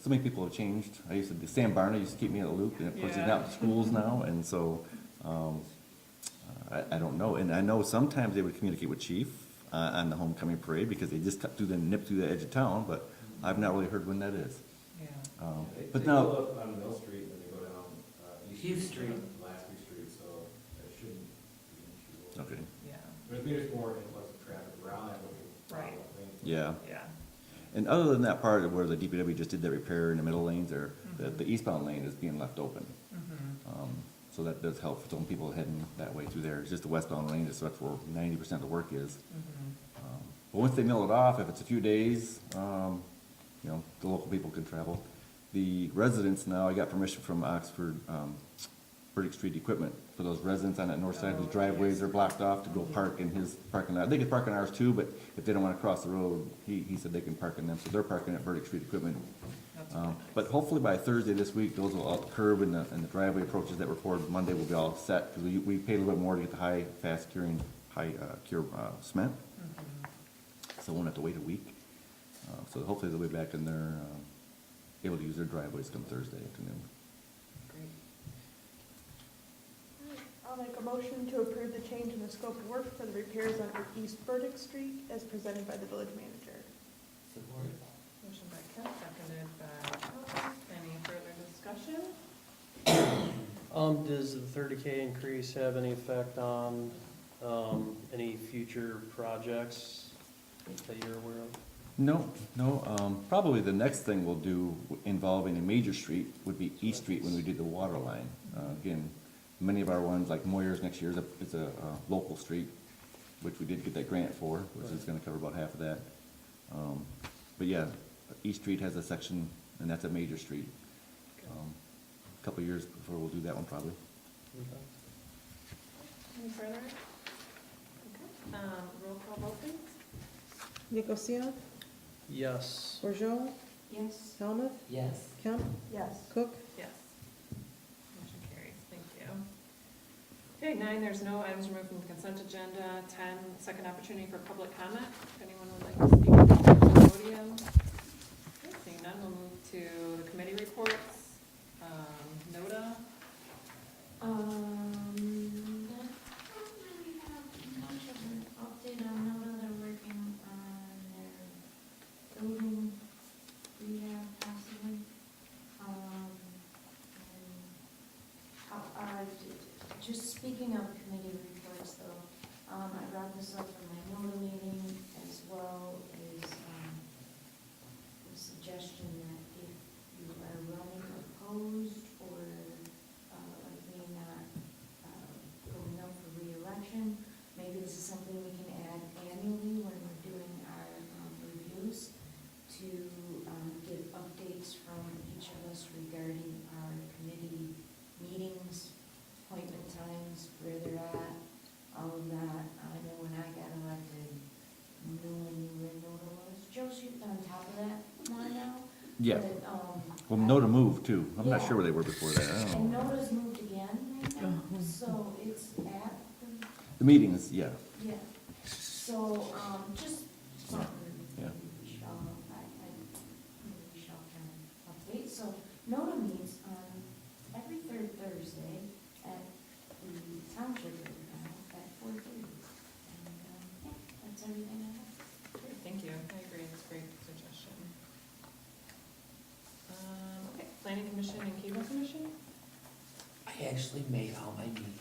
so many people have changed. Sam Barna used to keep me in the loop, and of course he's out in schools now, and so, I don't know. And I know sometimes they would communicate with Chief, on the homecoming parade, because they just cut through nip through the edge of town, but I've not really heard when that is. Yeah. But They now, go up on Mill Street, and then they go down, Hughes Street. Lasky Street, so that shouldn't be an issue. okay, Yeah, But there's more influx of traffic around that little. Right. yeah. yeah. And other than that part where the DPW just did that repair in the middle lanes there, the eastbound lane is being left open. Mhm. So that does help for some people heading that way through there. It's just the westbound lane, so that's where 90% of the work is. Mhm. But once they mill it off, if it's a few days, you know, the local people can travel. The residents now, I got permission from Oxford, Burdick Street Equipment, for those residents on that north side whose driveways are blocked off to go park in his parking lot. They can park in ours too, but if they don't wanna cross the road, he said they can park in them, so they're parking at Burdick Street Equipment. That's really nice. But hopefully by Thursday this week, those will, all the curb and the driveway approaches that were poured Monday will be all set, because we paid a little bit more to get the high, fast curing, cure, cement. Mhm. So we won't have to wait a week. So hopefully they'll be back in there, able to use their driveways come Thursday afternoon. Great. I'll make a motion to approve the change in the scope of work for the repairs on East Burdick Street as presented by the village manager. Support. Motion by Kemp, seconded by Thomas. Any further discussion? Does the 30K increase have any effect on, any future projects that you're aware of? No, probably the next thing we'll do involving a major street would be East Street when we do the water line. Again, many of our ones, like Moyer's next year is a local street, which we did get that grant for, which is gonna cover about half of that. But yeah, East Street has a section, and that's a major street. Couple of years before we'll do that one probably. Okay. Any further? Okay. Roll call vote, please. Nicosia, Yes. Bordeaux, Yes. Helmut, Yes. Kemp, Yes. Cook. Yes. Motion carries. Thank you. Okay, 9, there's no items removed from the consent agenda. 10, second opportunity for public comment. If anyone would like to speak to the podium. Okay, seeing none, we'll move to the committee reports. NODA. I don't really have much of an update on NODA. They're working on their building rehab possibly. Just speaking of committee reports though, I brought this up in my NODA meeting as well as, the suggestion that if you are running opposed or maybe not going up for reelection, maybe this is something we can add annually when we're doing our reviews to give updates from each of us regarding our committee meetings, appointment times, where they're at, all of that. I know when I got elected, no one knew where NODA was. Joe's on top of that more now. Yeah, But, well, NODA moved too. I'm not Yeah. sure where they were before that. I don't And know. NODA's moved again right now, so it's at the, The meetings, yeah. yeah. So, just something. Yeah. We shall, we shall kind of update. So NODA meets on every third Thursday at the township at 4:30. And, yeah, that's everything I have. Great, thank you. I agree, it's a great suggestion. Okay, planning commission and cable commission? I actually made all my meetings.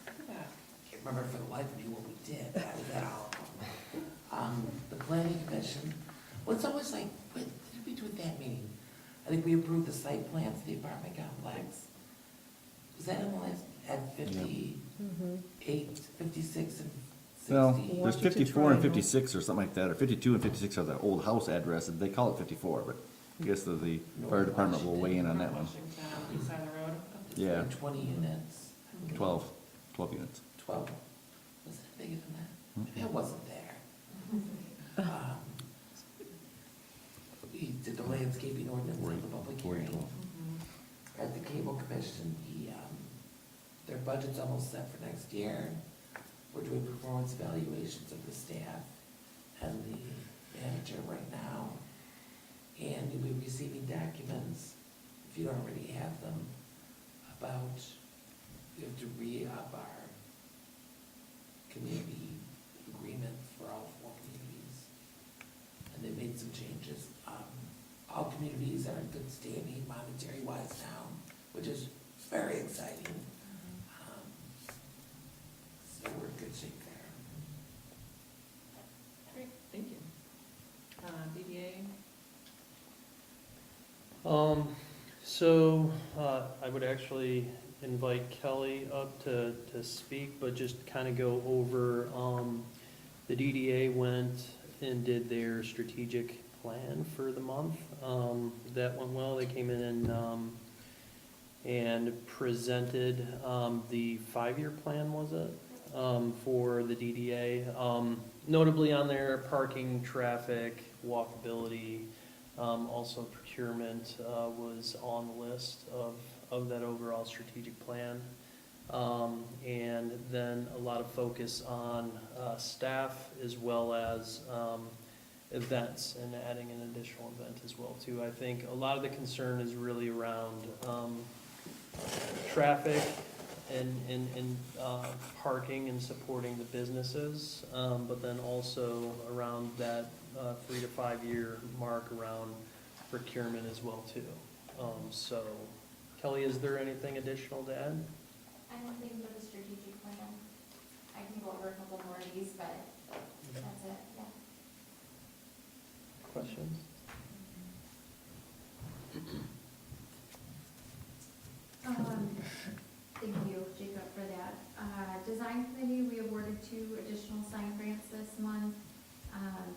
Look at that. Can't remember for the life of me what we did, but I did all of them. The planning commission, well, it's always like, what did we do at that meeting? I think we approved the site plan for the apartment complex. Was that in the last, at 58, 56, and 60? No, Washington there's 54 and Triangle. 56 or something like that, or 52 and 56 are the old house address, and they call it 54, but I guess the fire department will weigh in on that one. Washington, east side of the road. Yeah, Like 20 units. 12 units. 12. Was it bigger than that? Hmm. Maybe I wasn't there. We did the landscaping ordinance and the public hearing. Mhm. At the cable commission, their budget's almost set for next year. We're doing performance evaluations of the staff and the manager right now. And you'll be receiving documents, if you don't already have them, about, you have to re-up our community agreement for all 4 communities. And they made some changes. All communities are in good standing monetary-wise now, which is very exciting. So we're in good shape there. Great, thank you. DDA, So, I would actually invite Kelly up to speak, but just kind of go over, the DDA went and did their strategic plan for the month. That went well. They came in and presented, the 5-year plan, was it? For the DDA. Notably on there, parking, traffic, walkability, also procurement was on the list of that overall strategic plan. And then a lot of focus on staff as well as events and adding an additional event as well too. I think a lot of the concern is really around traffic and parking and supporting the businesses, but then also around that 3 to 5 year mark around procurement as well too. So Kelly, is there anything additional to add? I don't think about the strategic plan. I can go over a couple more of these, but that's it, yeah. Questions? Thank you, Jacob, for that. Design committee, we awarded 2 additional sign grants this month.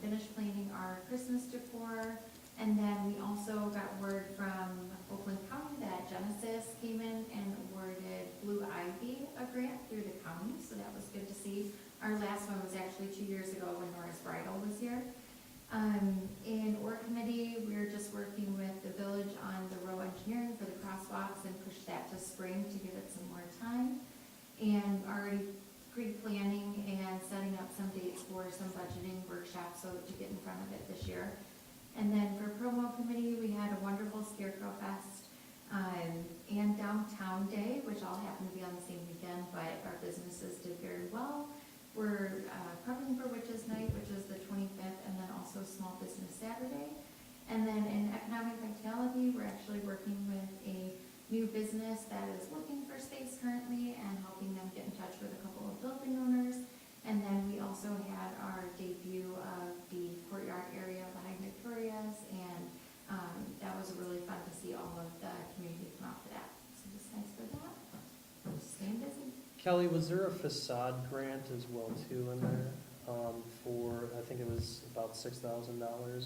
Finished planning our Christmas decor, and then we also got word from Oakland County that Genesis came in and awarded Blue Ivy a grant through the county, so that was good to see. Our last one was actually 2 years ago when Norris Bridal was here. In OR committee, we're just working with the village on the row engineering for the crosswalks and push that to spring to give it some more time. And already pre-planning and setting up some dates for some budgeting workshops so to get in front of it this year. And then for promo committee, we had a wonderful Scarecrow Fest and Downtown Day, which all happened to be on the same weekend, but our businesses did very well. We're covering for Witches Night, which is the 25th, and then also Small Business Saturday. And then in Economic Vitality, we're actually working with a new business that is looking for space currently and helping them get in touch with a couple of building owners. And then we also had our debut of the courtyard area behind Victoria's, and that was really fun to see all of the community come out for that. So just thanks for that. Just staying busy. Kelly, was there a facade grant as well too in there, for, I think it was about $6,000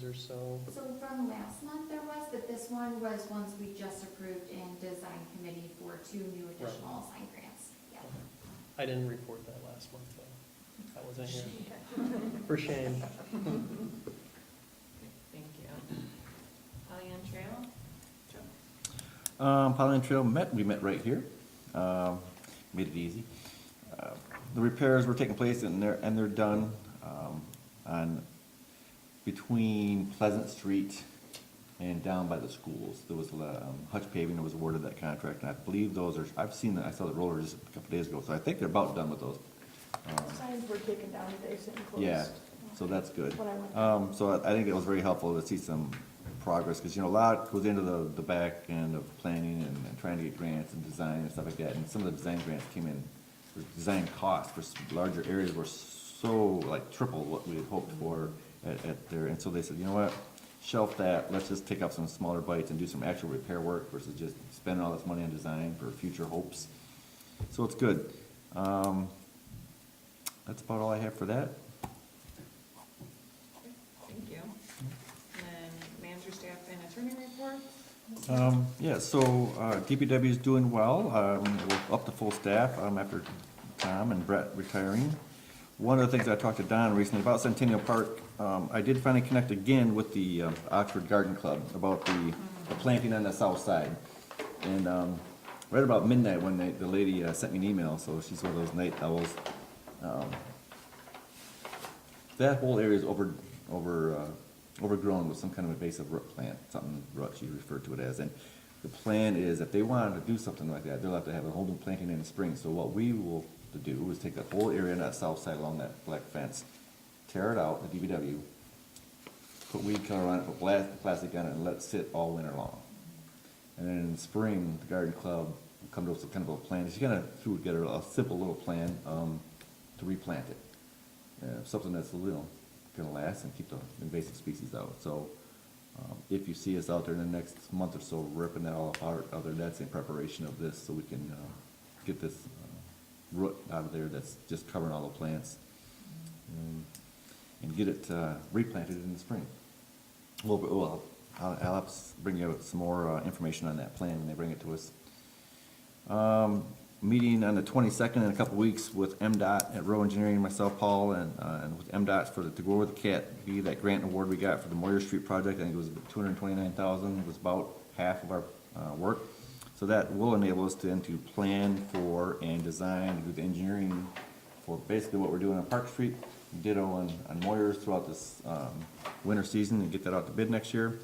or so? So from last month there was, but this one was ones we just approved in design committee for 2 new additional sign grants. Yeah. I didn't report that last month though. I wasn't here. For shame. thank you. Pollyant Trail? Pollyant Trail we met right here. Made it easy. The repairs were taking place and they're done on between Pleasant Street and down by the schools. There was Hutch Paving that was awarded that contract, and I believe those are, I saw the roller just a couple days ago, so I think they're about done with those. Signs were taken down today, so closed. Yeah, so that's good. When I went. So I think it was very helpful to see some progress, because, you know, a lot goes into the back end of planning and trying to get grants and design and stuff like that, and some of the design grants came in, the design costs for larger areas were so, like, triple what we had hoped for at there, and so they said, you know what, shelf that, let's just take up some smaller bites and do some actual repair work versus just spending all this money on design for future hopes. So it's good. That's about all I have for that. Thank you. And then manager, staff, and attorney report? Yeah, so DPW is doing well. We're up to full staff after Tom and Brett retiring. One of the things I talked to Don recently about Centennial Park, I did finally connect again with the Oxford Garden Club about the planting on the south side. And right about midnight one night, the lady sent me an email, so she's one of those night owls. That whole area is overgrown with some kind of invasive root plant, something Rut she referred to it as. And the plan is if they wanted to do something like that, they'll have to have a whole new planting in the spring. So what we will do is take that whole area on that south side along that black fence, tear it out, the DBW, put weed killer on it, put plastic on it, and let it sit all winter long. And then in the spring, the garden club will come to some kind of a plan. She's gonna throw together a simple little plan to replant it. Something that's gonna last and keep the invasive species out. So if you see us out there in the next month or so ripping that all apart, that's in preparation of this, so we can get this root out of there that's just covering all the plants, and get it replanted in the spring. Well, I'll have to bring you some more information on that plan when they bring it to us. Meeting on the 22nd in a couple weeks with MDOT at Rowe Engineering, myself, Paul, and with MDOT to go over the CAT B, that grant award we got for the Moyer Street project. I think it was $229,000. It was about half of our work. So that will enable us to plan for and design and do the engineering for basically what we're doing on Park Street, ditto on Moyers throughout this winter season, and get that out to bid next year.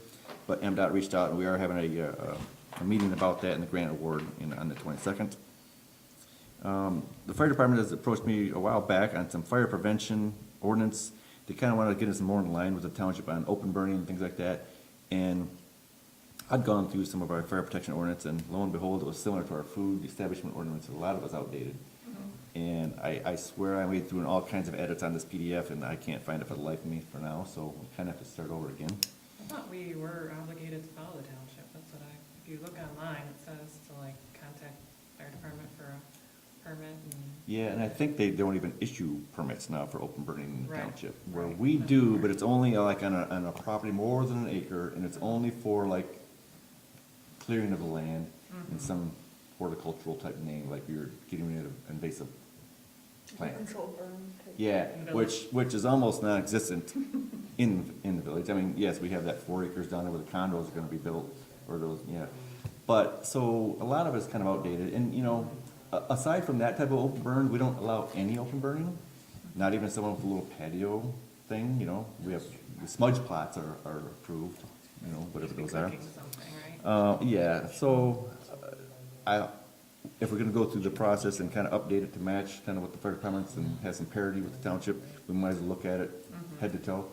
But MDOT reached out, and we are having a meeting about that in the grant award on the 22nd. The fire department has approached me a while back on some fire prevention ordinance. They kind of wanted to get us more in line with the township on open burning and things like that. And I'd gone through some of our fire protection ordinance, and lo and behold, it was similar to our food establishment ordinance. A lot of it was outdated. And I swear I went through all kinds of edits on this PDF, and I can't find it for the life of me for now, so we kind of have to start over again. I thought we were obligated to follow the township, that's what if you look online, it says to contact fire department for a permit and. Yeah, and I think they don't even issue permits now for open burning in the Right, township. Where right. we do, but it's only on a property more than an acre, and it's only for clearing of the land and some horticultural type name, like you're getting rid of invasive plants. Controlled burn. Yeah, which is almost non-existent in the village. I mean, yes, we have that 4 acres down there where the condos are gonna be built, or those, yeah. But, so, a lot of it's kind of outdated, and, aside from that type of open burn, we don't allow any open burning, not even someone with a little patio thing, we have, the smudge plots are approved, whatever those are. Cooking something, right? Yeah, so, if we're gonna go through the process and kind of update it to match kind of what the fire departments and have some parity with the township, we might as well look at it head to toe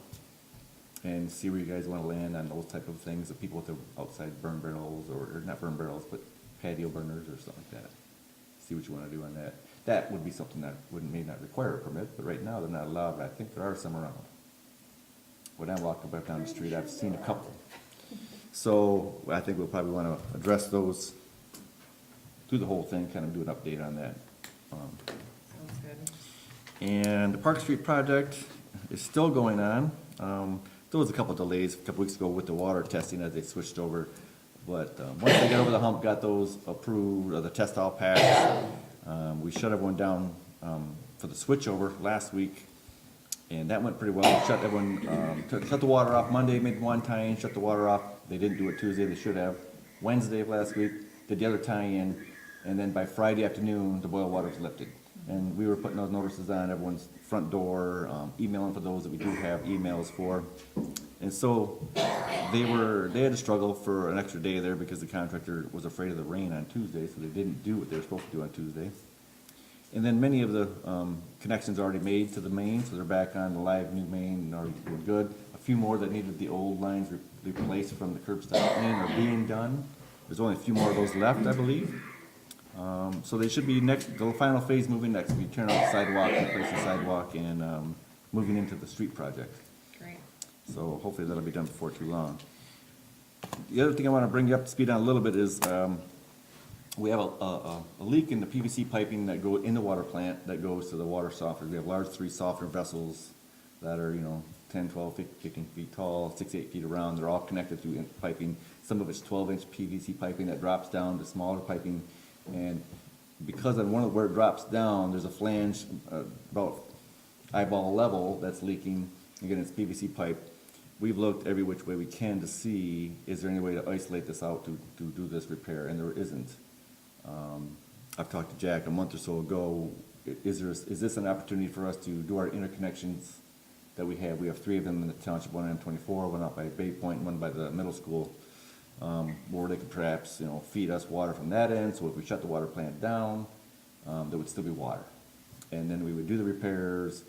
and see where you guys wanna land on those type of things, the people with the outside burn barrels, or not burn barrels, but patio burners or something like that. See what you wanna do on that. That would be something that may not require a permit, but right now they're not allowed, but I think there are some around. When I walk up down the street, I've seen a couple. So, I think we'll probably wanna address those through the whole thing, kind of do an update on that. Sounds good. And the Park Street project is still going on. There was a couple delays a couple weeks ago with the water testing as they switched over. But once they got over the hump, got those approved, or the test all passed, we shut everyone down for the switchover last week. And that went pretty well. Shut everyone, shut the water off Monday, made one tie-in, shut the water off. They didn't do it Tuesday, they should have. Wednesday of last week, did the other tie-in. And then by Friday afternoon, the boil water was lifted. And we were putting those notices on everyone's front door, emailing for those that we do have emails for. And so they had to struggle for an extra day there because the contractor was afraid of the rain on Tuesday, so they didn't do what they were supposed to do on Tuesday. And then many of the connections already made to the main, so they're back on the live new main and already doing good. A few more that needed the old lines replaced from the curb stop in are being done. There's only a few more of those left, I believe. So they should be the final phase moving next, we turn out the sidewalk, replace the sidewalk, and moving into the street project. Great. So hopefully that'll be done before too long. The other thing I want to bring you up to speed on a little bit is we have a leak in the PVC piping that go in the water plant that goes to the water softeners. We have large 3 softener vessels that are 10, 12, 15 feet tall, 6, 8 feet around. They're all connected through piping. Some of it's 12-inch PVC piping that drops down to smaller piping. And because of where it drops down, there's a flange about eyeball level that's leaking. Again, it's PVC pipe. We've looked every which way we can to see, is there any way to isolate this out to do this repair, and there isn't. I've talked to Jack a month or so ago. Is this an opportunity for us to do our interconnections that we have. We have 3 of them in the township, one in M24, one out by Bay Point, one by the middle school, where they could perhaps, feed us water from that end, so if we shut the water plant down, there would still be water. And then we would do the repairs.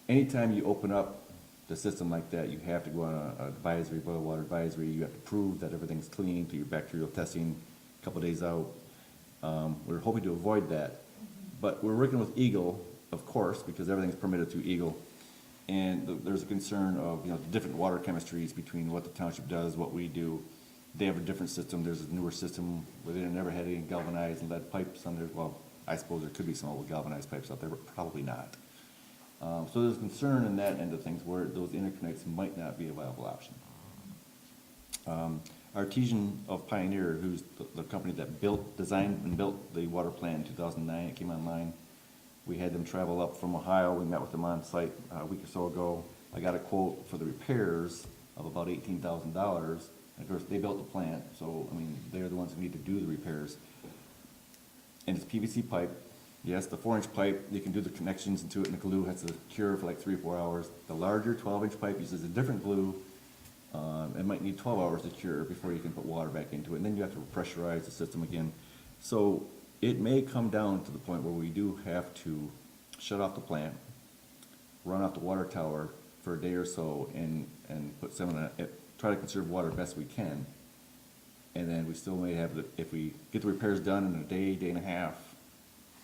Anytime you open up the system like that, you have to go on a advisory, boil water advisory. You have to prove that everything's clean, do your bacterial testing a couple days out. We're hoping to avoid that. But we're working with Eagle, of course, because everything's permitted through Eagle. And there's a concern of, the different water chemistries between what the township does, what we do. They have a different system. There's a newer system where they never had any galvanized and lead pipes on there. Well, I suppose there could be some old galvanized pipes out there, but probably not. So there's concern in that end of things where those interconnects might not be a viable option. Artesian of Pioneer, who's the company that designed and built the water plant in 2009, it came online. We had them travel up from Ohio. We met with them on site a week or so ago. I got a quote for the repairs of about $18,000. And of course, they built the plant, so they're the ones who need to do the repairs. And it's PVC pipe. Yes, the 4-inch pipe, you can do the connections into it, and the glue has to cure for like 3 or 4 hours. The larger 12-inch pipe uses a different glue. It might need 12 hours to cure before you can put water back into it, and then you have to pressurize the system again. So it may come down to the point where we do have to shut off the plant, run off the water tower for a day or so, and put some in try to conserve water best we can. And then we still may have, if we get the repairs done in a day, day and a half,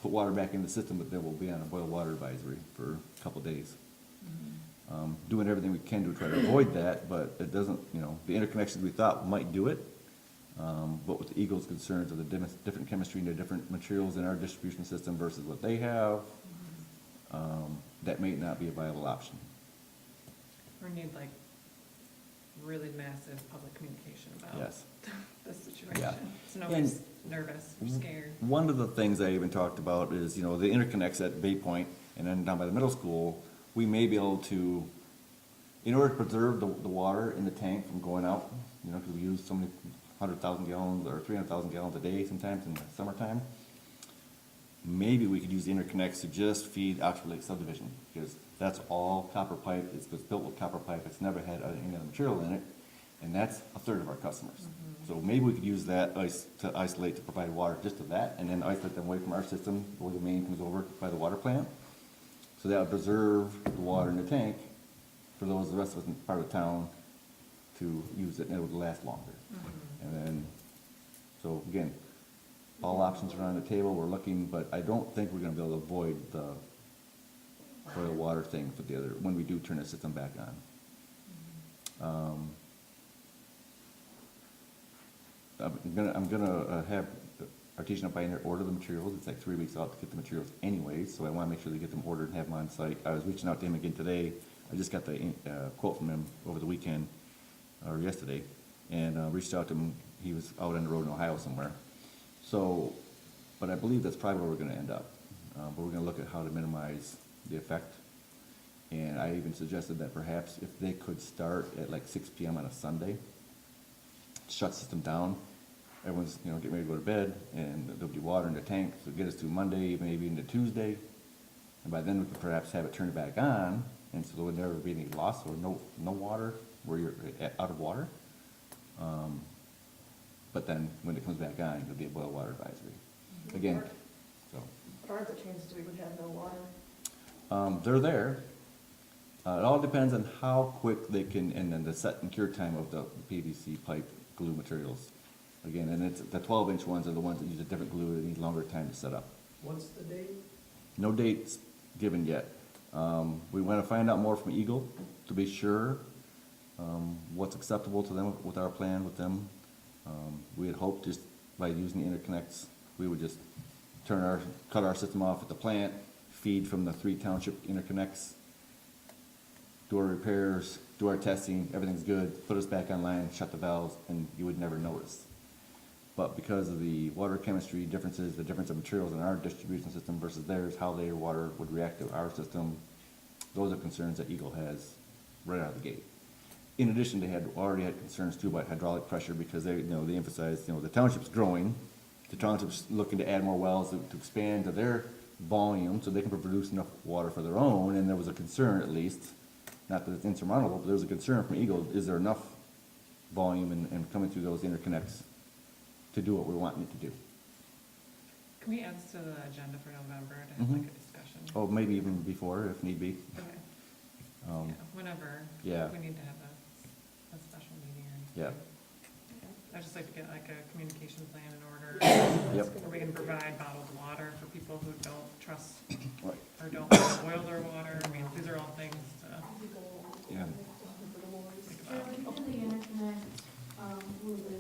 put water back in the system, but then we'll be on a boil water advisory for a couple days. Doing everything we can to try to avoid that, but it doesn't, the interconnections we thought might do it. But with the Eagle's concerns of the different chemistry and the different materials in our distribution system versus what they have, that may not be a viable option. Or need really massive public communication about Yes. the situation. Yeah. So nobody's nervous or scared. One of the things I even talked about is, the interconnects at Bay Point and then down by the middle school, we may be able to, in order to preserve the water in the tank from going out, because we use so many 100,000 gallons or 300,000 gallons a day sometimes in the summertime, maybe we could use the interconnects to just feed Oxford Lake subdivision, because that's all copper pipe. It's built with copper pipe. It's never had any other material in it, and that's a third of our customers. So maybe we could use that to isolate to provide water just to that, and then isolate them away from our system where the main comes over by the water plant. So that would preserve the water in the tank for the rest of us in part of town to use it, and it would last longer. And then, so again, all options are on the table. We're looking, but I don't think we're going to be able to avoid the boil water thing for the other when we do turn the system back on. I'm gonna have Artesian Pioneer order the materials. It's like 3 weeks out to get the materials anyways, so I want to make sure they get them ordered and have them on site. I was reaching out to him again today. I just got the quote from him over the weekend or yesterday, and reached out to him. He was out on the road in Ohio somewhere. So, but I believe that's probably where we're going to end up. But we're going to look at how to minimize the effect. And I even suggested that perhaps if they could start at like 6 p.m. on a Sunday, shut the system down. Everyone's getting ready to go to bed, and there'll be water in the tank, so get us through Monday, maybe into Tuesday. And by then we could perhaps have it turned back on, and so there would never be any loss or no water where you're out of water. But then when it comes back on, it'll be a boil water advisory. Again, so. What are the chances we would have no water? They're there. It all depends on how quick they can, and then the set and cure time of the PVC pipe glue materials. Again, and it's the 12-inch ones are the ones that use a different glue that need longer time to set up. What's the date? No dates given yet. We want to find out more from Eagle to be sure what's acceptable to them with our plan with them. We had hoped just by using the interconnects, we would just cut our system off at the plant, feed from the 3 township interconnects, do our repairs, do our testing, everything's good, put us back online, shut the valves, and you would never notice. But because of the water chemistry differences, the difference of materials in our distribution system versus theirs, how their water would react to our system, those are concerns that Eagle has right out of the gate. In addition, they already had concerns too about hydraulic pressure, because they emphasized, the township's growing, the township's looking to add more wells to expand to their volume so they can produce enough water for their own, and there was a concern at least not that it's insurmountable, but there's a concern from Eagle, is there enough volume and coming through those interconnects to do what we want it to do? Can we add this to the agenda for November to have Mhm. like a discussion? Oh, maybe even before, if need be. Okay, Um, yeah, whenever. yeah. If we need to have a special meeting or anything. Yeah. I'd just like to get like a communication plan in order. Yep. Where we can provide bottled water for people who don't trust Right. or don't want to boil their water. I mean, these are all things to Yeah. think So about. we did the interconnect, will the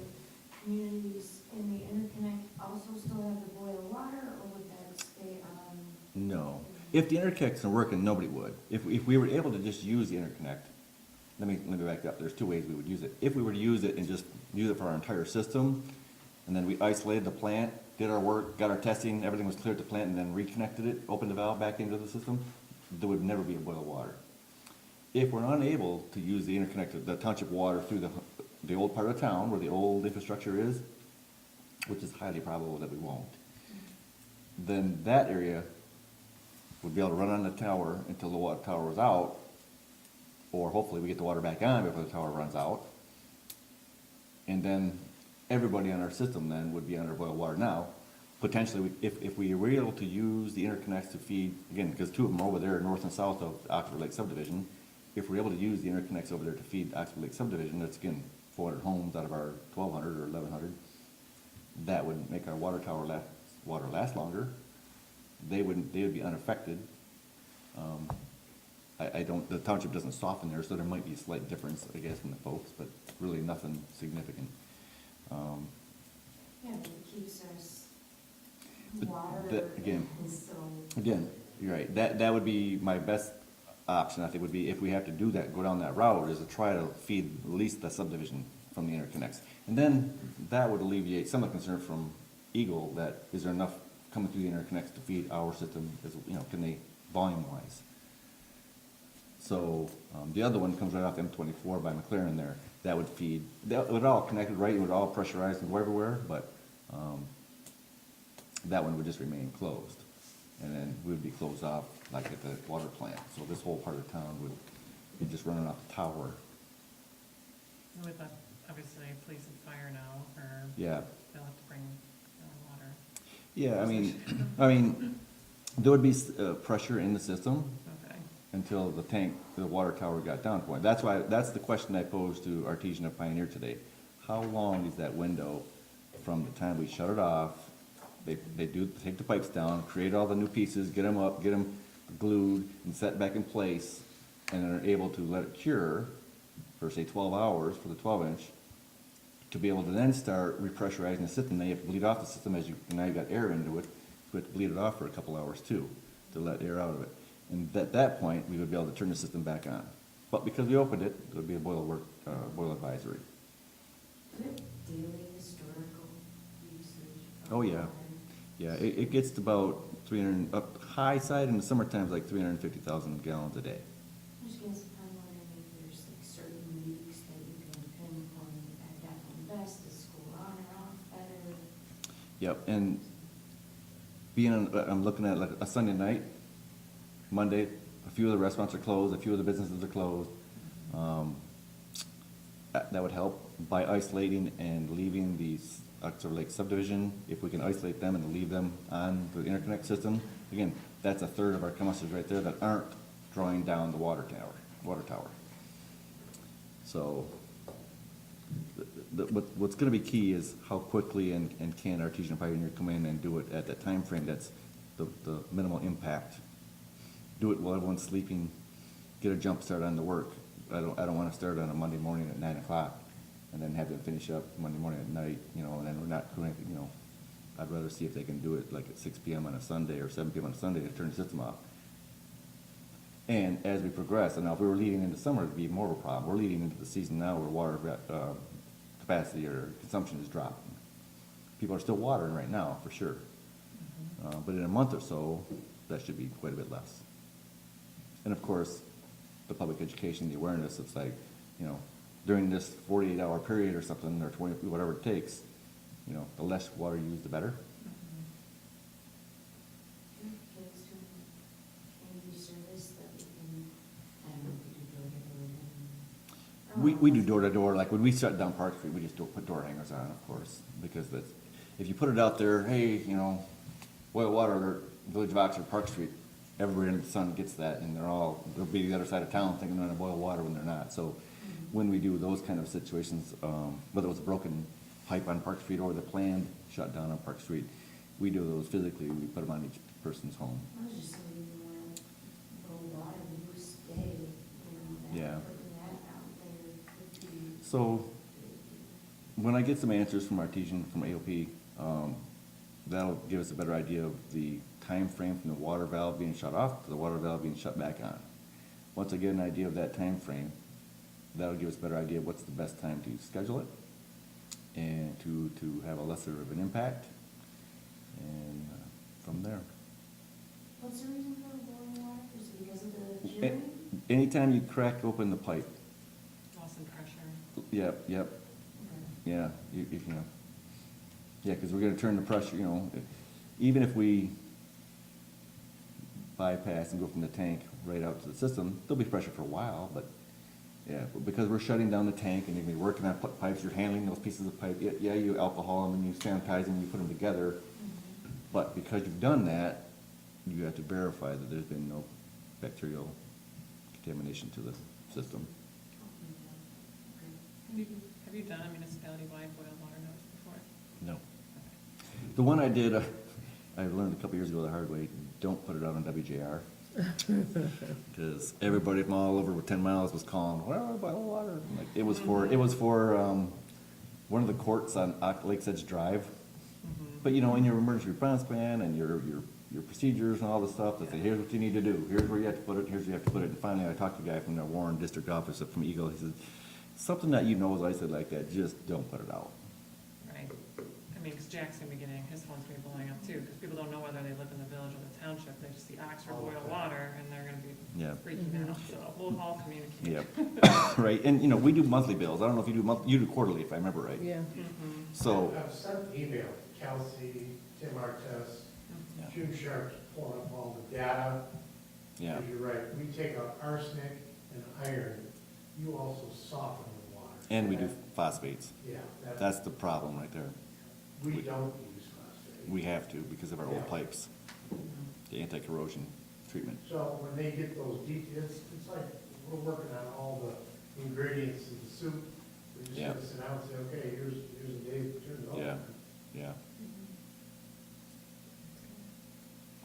communities in the interconnect also still have to boil water, or would that stay on? No. If the interconnects are working, nobody would. If we were able to just use the interconnect, let me back up. There's two ways we would use it. If we were to use it and just use it for our entire system, and then we isolated the plant, did our work, got our testing, everything was clear at the plant, and then reconnected it, opened the valve back into the system, there would never be a boil of water. If we're unable to use the interconnect, the township water through the old part of town where the old infrastructure is, which is highly probable that we won't, then that area would be able to run on the tower until the water tower was out, or hopefully we get the water back on before the tower runs out. And then everybody on our system then would be under boiled water. Now, potentially, if we were able to use the interconnects to feed, again, because two of them are over there, north and south of Oxford Lake subdivision, if we're able to use the interconnects over there to feed Oxford Lake subdivision, that's again, 400 homes out of our 1,200 or 1,100, that would make our water tower water last longer. They would be unaffected. The township doesn't soften there, so there might be a slight difference, I guess, from the folks, but really nothing significant. Yeah, but it keeps us But water. that- again- and so. Again, you're right, that would be my best option, I think, would be if we have to do that, go down that route, is to try to feed at least the subdivision from the interconnects. And then that would alleviate some of the concern from Eagle, that is there enough coming through the interconnects to feed our system, can they, volume-wise? So, the other one comes right off M24 by McLaren there, that would feed, that would all connected, right, it would all pressurized and go everywhere, but, that one would just remain closed. And then we would be closed off like at the water plant, so this whole part of town would be just running off the tower. With that, obviously, police and fire now, or Yeah, they'll have to bring water. yeah, I mean, there would be, pressure in the system Okay. until the water tower got down to point. That's the question I posed to Artesian of Pioneer today. How long is that window from the time we shut it off? They take the pipes down, create all the new pieces, get them up, get them glued and set back in place, and then are able to let it cure for, say, 12 hours for the 12-inch, to be able to then start repressurizing the system. Now you have to bleed off the system now you've got air into it, so we have to bleed it off for a couple hours too, to let air out of it. And at that point, we would be able to turn the system back on. But because we opened it, there would be a boil advisory. Is it daily historical usage? of Oh, yeah. water? Yeah, it gets to about 300, up high side in the summertime, it's like 350,000 gallons a day. I just guess I'm wondering if there's like certain weeks that you can pinpoint at that best, is school on or off better? Yep, and I'm looking at like a Sunday night, Monday, a few of the restaurants are closed, a few of the businesses are closed. That would help by isolating and leaving these Oxford Lake subdivision. If we can isolate them and leave them on the interconnect system, again, that's a third of our customers right there that aren't drawing down the water tower. So, what's gonna be key is how quickly and can Artesian Pioneer come in and do it at that time frame. That's the minimal impact. Do it while everyone's sleeping, get a jump start on the work. I don't wanna start on a Monday morning at 9 o'clock and then have them finish up Monday morning at night, and then we're not doing anything, I'd rather see if they can do it like at 6 PM on a Sunday or 7 PM on a Sunday to turn the system off. And as we progress, and now if we were leading into summer, it'd be more of a problem. We're leading into the season now where water capacity or consumption is dropping. People are still watering right now, for sure. But in a month or so, that should be quite a bit less. And of course, the public education, the awareness, it's like, during this 48-hour period or something, or 20, whatever it takes, the less water used, the better. Kids to community service that we can, I don't know if we do building We do door to door, like when we shut down Park Street, we just don't put door hangers on, of course, because that's, if you put it out there, hey, you know, boil water, or Village of Oxford, Park Street, everybody in the sun gets that, and they'll be the other side of town thinking they're gonna boil water when they're not, so when we do those kind of situations, whether it was a broken pipe on Park Street or the planned shutdown on Park Street, we do those physically, we put them on each person's home. I was just saying, low water, you stay, that, Yeah. putting that out there could be. So, when I get some answers from Artesian, from AOP, that'll give us a better idea of the time frame from the water valve being shut off to the water valve being shut back on. Once I get an idea of that time frame, that'll give us a better idea of what's the best time to schedule it and to have a lesser of an impact, and from there. What's the reason for boiling water? Is it because of the A- jittering? Anytime you crack open the pipe, Loss in pressure. yep, yeah, if you know. Yeah, because we're gonna turn the pressure, you know, even if we bypass and go from the tank right out to the system, there'll be pressure for a while, but, yeah, but because we're shutting down the tank and you're gonna be working on pipes, you're handling those pieces of pipe, yeah, you alcohol them and you sanitize them, you put them together, but because you've done that, you have to verify that there's been no bacterial contamination to the system. Have you done a municipality-wide boil water notice before? No. The one I did, I learned a couple years ago the hard way, don't put it out on WJR. Because everybody from all over with 10 miles was calling, well, boil water. I'm like, it was for one of the courts on Lakes Edge Drive. But you know, in your emergency response plan and your procedures and all the stuff, they say, here's what you need to do, here's where you have to put it, here's where you have to put it. And finally, I talked to a guy from the Warren District Office from Eagle, he said, something that you know, as I said like that, just don't put it out. Right. I mean, because Jack's gonna be getting, his phone's gonna be blowing up too, because people don't know whether they live in the village or the township. They just see Oxford boil water and they're gonna be Yeah. freaking out, so we'll all communicate. Yep. Right, and you know, we do monthly bills, I don't know if you do you do quarterly, if I remember right. Yeah. Mhm. So, I've sent email, Kelsey, Tim Artest, Yeah. June Sharp's pulling up all the data. yeah, You're right, we take out arsenic and iron, you also soften the water. and we do phosphates, Yeah, that's the problem right there. we don't use phosphate. We have to, because of our old Yeah. pipes, the anti-corrosion treatment. So when they get those details, it's like, we're working on all the ingredients of the soup. We just Yeah. gotta sit down and say, okay, here's a day to turn it over. Yeah, yeah.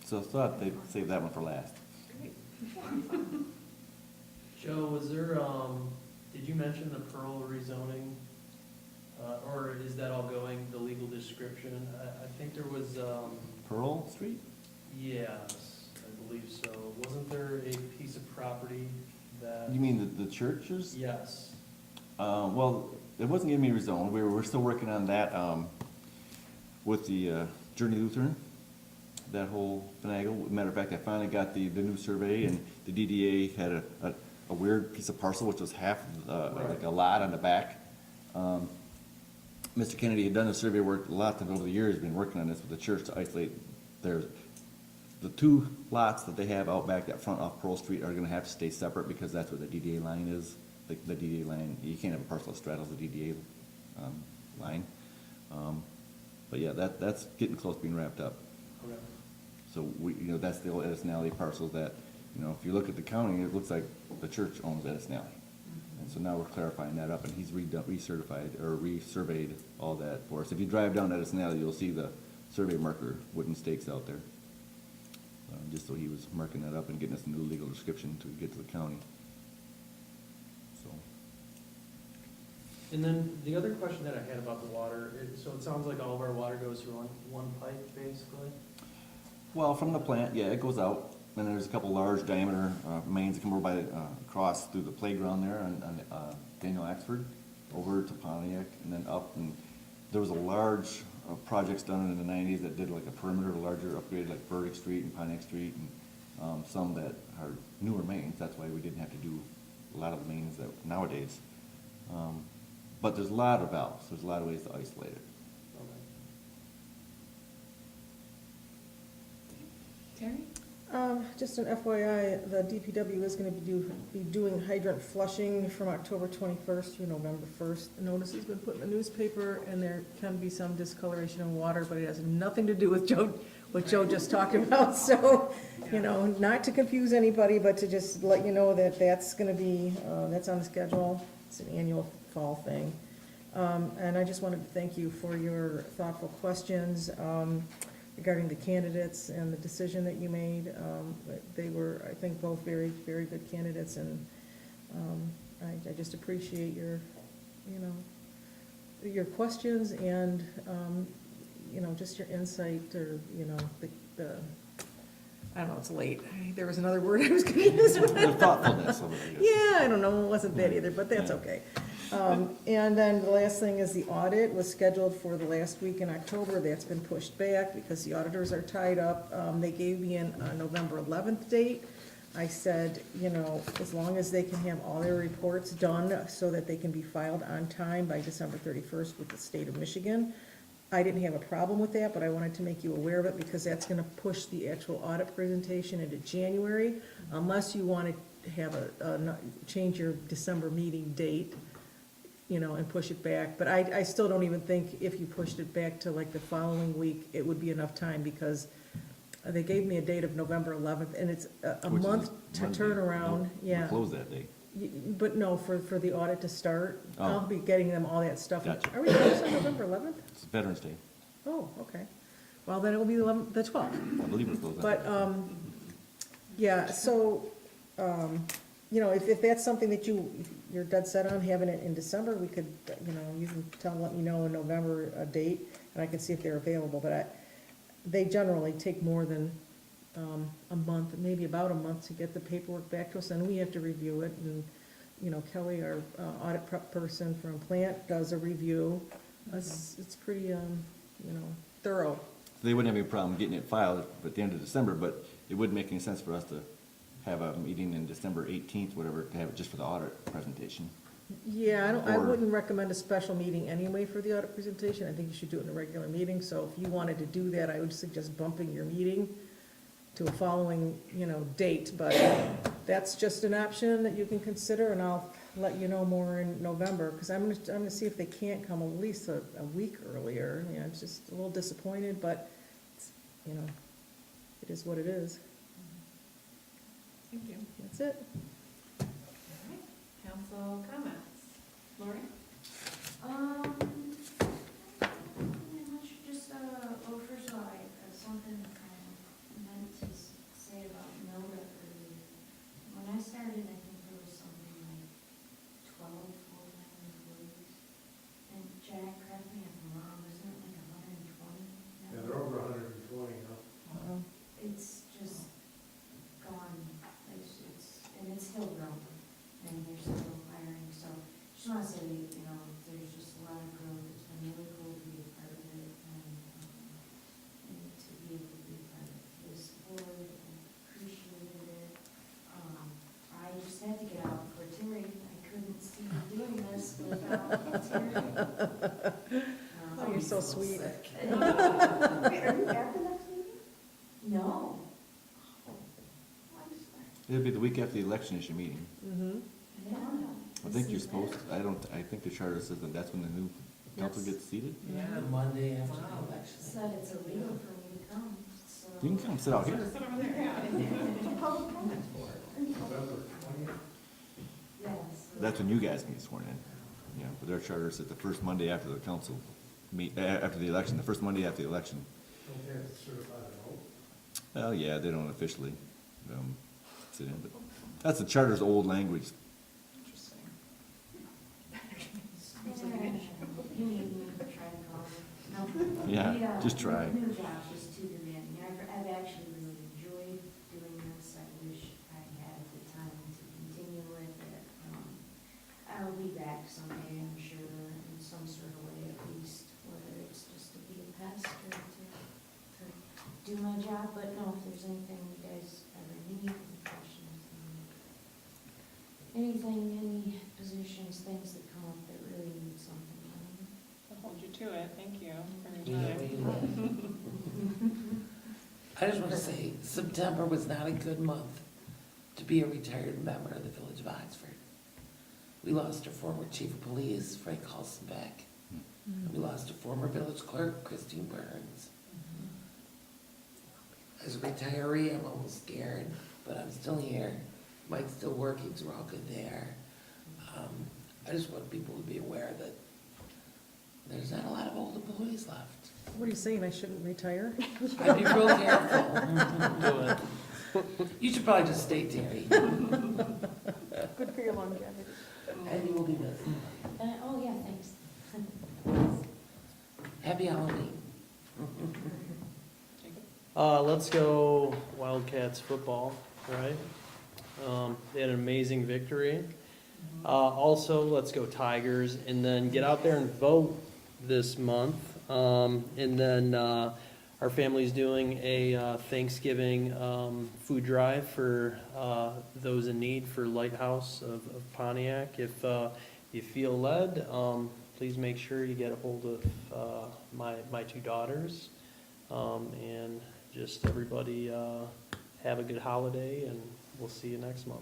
So I thought they'd save that one for last. Great. Joe, was there, did you mention the Pearl rezoning? Or is that all going, the legal description? I think there was, Pearl Street? yes, I believe so. Wasn't there a piece of property that? You mean the churches? Yes. Well, it wasn't gonna be rezoned, we're still working on that, with the, Journey Lutheran, that whole finagle. Matter of fact, I finally got the new survey, and the DDA had a weird piece of parcel, which was half, like a lot on the back. Mr. Kennedy had done the survey work a lot over the years, been working on this with the church to isolate the two lots that they have out back, that front off Pearl Street, are gonna have to stay separate, because that's where the DDA line is. The DDA line, you can't have a parcel that straddles the DDA, line. But yeah, that's getting close to being wrapped up. Okay. So we, you know, that's the old Edison Alley parcels that, you know, if you look at the county, it looks like the church owns Edison Alley. And so now we're clarifying that up, and he's recertified, or resurveyed all that for us. If you drive down Edison Alley, you'll see the survey marker, wooden stakes out there. Just so he was marking that up and getting us a new legal description to get to the county. So, And then the other question that I had about the water, so it sounds like all of our water goes through one pipe, basically? well, from the plant, yeah, it goes out, and there's a couple large diameter mains that come over by, across through the playground there on Daniel Axford, over to Pontiac, and then up, and there was a large projects done in the 90s that did like a perimeter, larger upgrade, like Burdick Street and Pontiac Street, and some that are newer mains, that's why we didn't have to do a lot of the mains that nowadays. But there's a lot of valves, there's a lot of ways to isolate it. Terry? Just an FYI, the DPW is gonna be doing hydrant flushing from October 21st through November 1st. The notice has been put in the newspaper, and there can be some discoloration of water, but it has nothing to do with what Joe just talked about. So, not to confuse anybody, but to just let you know that that's gonna be, that's on the schedule. It's an annual fall thing. And I just wanted to thank you for your thoughtful questions regarding the candidates and the decision that you made. They were, I think, both very, very good candidates, and I just appreciate your questions and, just your insight, or, the, I don't know, it's late. There was another word I was gonna use. The thoughtfulness of it, I guess. Yeah, I don't know, it wasn't that either, but that's Yeah. okay. And then the last thing is the audit was scheduled for the last week in October. That's been pushed back because the auditors are tied up. They gave me a November 11th date. I said, as long as they can have all their reports done so that they can be filed on time by December 31st with the state of Michigan. I didn't have a problem with that, but I wanted to make you aware of it because that's gonna push the actual audit presentation into January, unless you want to have change your December meeting date, and push it back. But I still don't even think if you pushed it back to like the following week, it would be enough time, because they gave me a date of November 11th, and it's a Which is month to Monday. turn around, We'll yeah. close that day. But no, for the audit to start, Oh. I'll be getting them all that stuff. Gotcha. Are we closed on November 11th? It's Veterans Day. Oh, okay. Well, then it will be the 12th. I believe we're closed. But, yeah, so, if that's something that you're dead set on, having it in December, we could, you can let me know in November a date, and I can see if they're available. But they generally take more than a month, maybe about a month, to get the paperwork back to us, and we have to review it. And, Kelly, our audit prep person from Plant, does a review. It's pretty, thorough. They wouldn't have any problem getting it filed at the end of December, but it wouldn't make any sense for us to have a meeting in December 18th, whatever, to have it just for the audit presentation. Yeah, I Or- wouldn't recommend a special meeting anyway for the audit presentation. I think you should do it in a regular meeting. So if you wanted to do that, I would suggest bumping your meeting to a following, date. But that's just an option that you can consider, and I'll let you know more in November, because I'm gonna see if they can't come at least a week earlier. I'm just a little disappointed, but, it is what it is. Thank you. That's it. All right. Council comments. Lori? Just, first of all, something I meant to say about mill record. When I started, I think there was something like 12 full-time employees. And Jack, correct me if I'm wrong, isn't it like 120? now? Yeah, they're over 120 now. It's just gone, and it's still growing, and they're still hiring, so just wanna say, there's just a lot of growth. It's been really cool to be a part of it, and to be able to be a part of this board, and appreciated it. I just had to get out before Terry. I couldn't see you doing this without Terry. Oh, you're so sweet. Wait, are you at the next meeting? No. Oh, I'm sorry. It'll be the week after the election is your meeting. Mm-hmm. Yeah. I think you're supposed, I think the charter says that that's when the new council Yes. gets seated. Yeah, the Monday after the election. Said it's illegal for me to come, so. You can come sit out here. Sit over there, yeah. Public comments for it. November 20th. Yes. That's when you guys get sworn in. Yeah, but their charter says the first Monday after the council after the election, the first Monday after the election. Don't they have to certify the vote? Well, yeah, they don't officially, sit in, but that's the charter's old language. Interesting. You need me to try and call it. No. Yeah, just try. The new job is too demanding. I've actually really enjoyed doing this. I wish I had the time to continue with it. I'll be back someday, I'm sure, in some sort of way at least, whether it's just to be a pest or to do my job. But no, if there's anything you guys ever need, any questions, anything, any positions, things that come up that really need something done. I'll hold you to it. Thank you for your Yeah, time. I just want to say, September was not a good month to be a retired member of the Village of Oxford. We lost our former chief of police, Frank Halstenbeck. And we lost a former village clerk, Christine Burns. As a retiree, I'm almost scared, but I'm still here. Mike's still working, so we're all good there. I just want people to be aware that there's not a lot of old employees left. What are you saying, I shouldn't retire? I'd be real careful. Do it. You should probably just stay, Terry, Good for your longevity. and you will be missed. Oh, yeah, thanks. Happy Halloween. Let's go Wildcats football, right? They had an amazing victory. Also, let's go Tigers, and then get out there and vote this month. And then our family's doing a Thanksgiving food drive for those in need for Lighthouse of Pontiac. If you feel led, please make sure you get a hold of my two daughters. And just everybody have a good holiday, and we'll see you next month.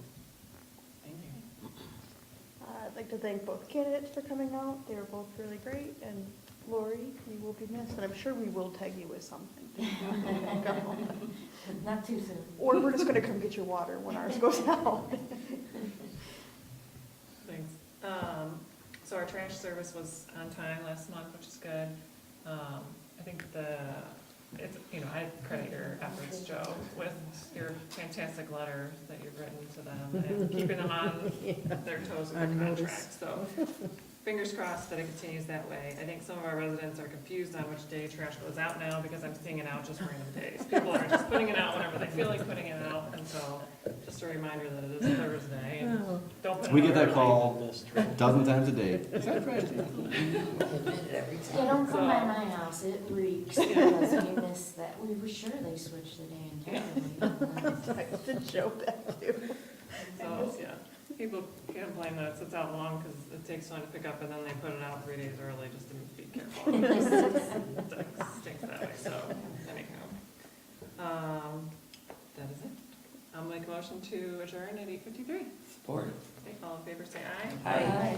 I'd like to thank both candidates for coming out. They were both really great, and Lori, you will be missed, and I'm sure we will tag you with something. Not too soon. Or we're just gonna come get your water when ours goes out. Thanks. So our trash service was on time last month, which is good. I think it's, I credit your efforts, Joe, with your fantastic letter that you've written to them and keeping them on their toes with On the notice. contract. So fingers crossed that it continues that way. I think some of our residents are confused on which day trash goes out now because I'm seeing it out just random days. People are just putting it out whenever they feel like putting it out. And so just a reminder that it is Thursday and Oh. don't put it We out get that early. call a dozen times a day. Is that trash? Yeah, don't come by my house, it reeks, because we missed that, we were sure they switched the day entirely. To show that too. So, yeah, people complain that it sits out long because it takes time to pick up and then they put it out 3 days early just to be careful. It stinks that way, so anyhow. That is it. I'll make a motion to adjourn at 8:53. Support. Okay, all in favor, say aye. Aye.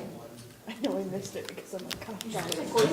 I know I missed it because I'm like, Yeah. of course,